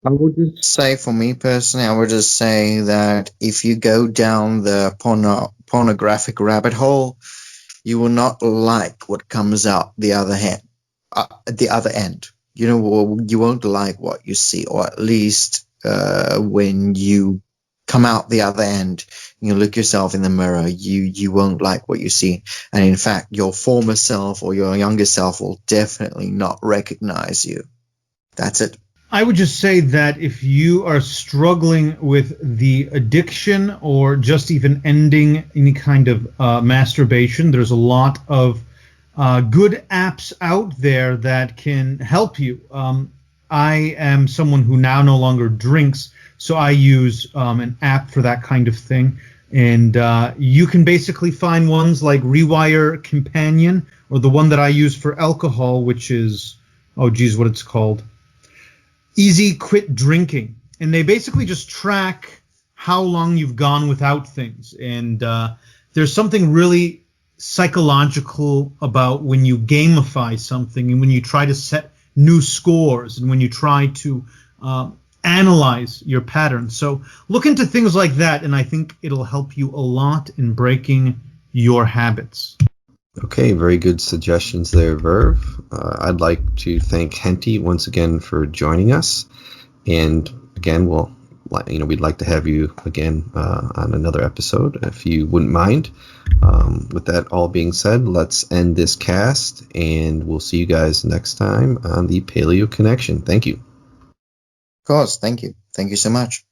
I would just say, for me personally, I would just say that if you go down the pornographic rabbit hole, you will not like what comes out the other end. You won't like what you see, or at least when you come out the other end, you look yourself in the mirror, you won't like what you see. And in fact, your former self or your younger self will definitely not recognize you. That's it. I would just say that if you are struggling with the addiction or just even ending any kind of masturbation, there's a lot of good apps out there that can help you. I am someone who now no longer drinks, so I use an app for that kind of thing. And you can basically find ones like Rewire Companion, or the one that I use for alcohol, which is, what it's called. Easy Quit Drinking, and they basically just track how long you've gone without things. And there's something really psychological about when you gamify something and when you try to set new scores and when you try to analyze your patterns. So look into things like that, and I think it'll help you a lot in breaking your habits. Okay, very good suggestions there, Verv. I'd like to thank Hentie once again for joining us, and again, we'd like to have you again on another episode if you wouldn't mind. With that all being said, let's end this cast, and we'll see you guys next time on the Paleo Connection. Thank you. Of course. Thank you. Thank you so much.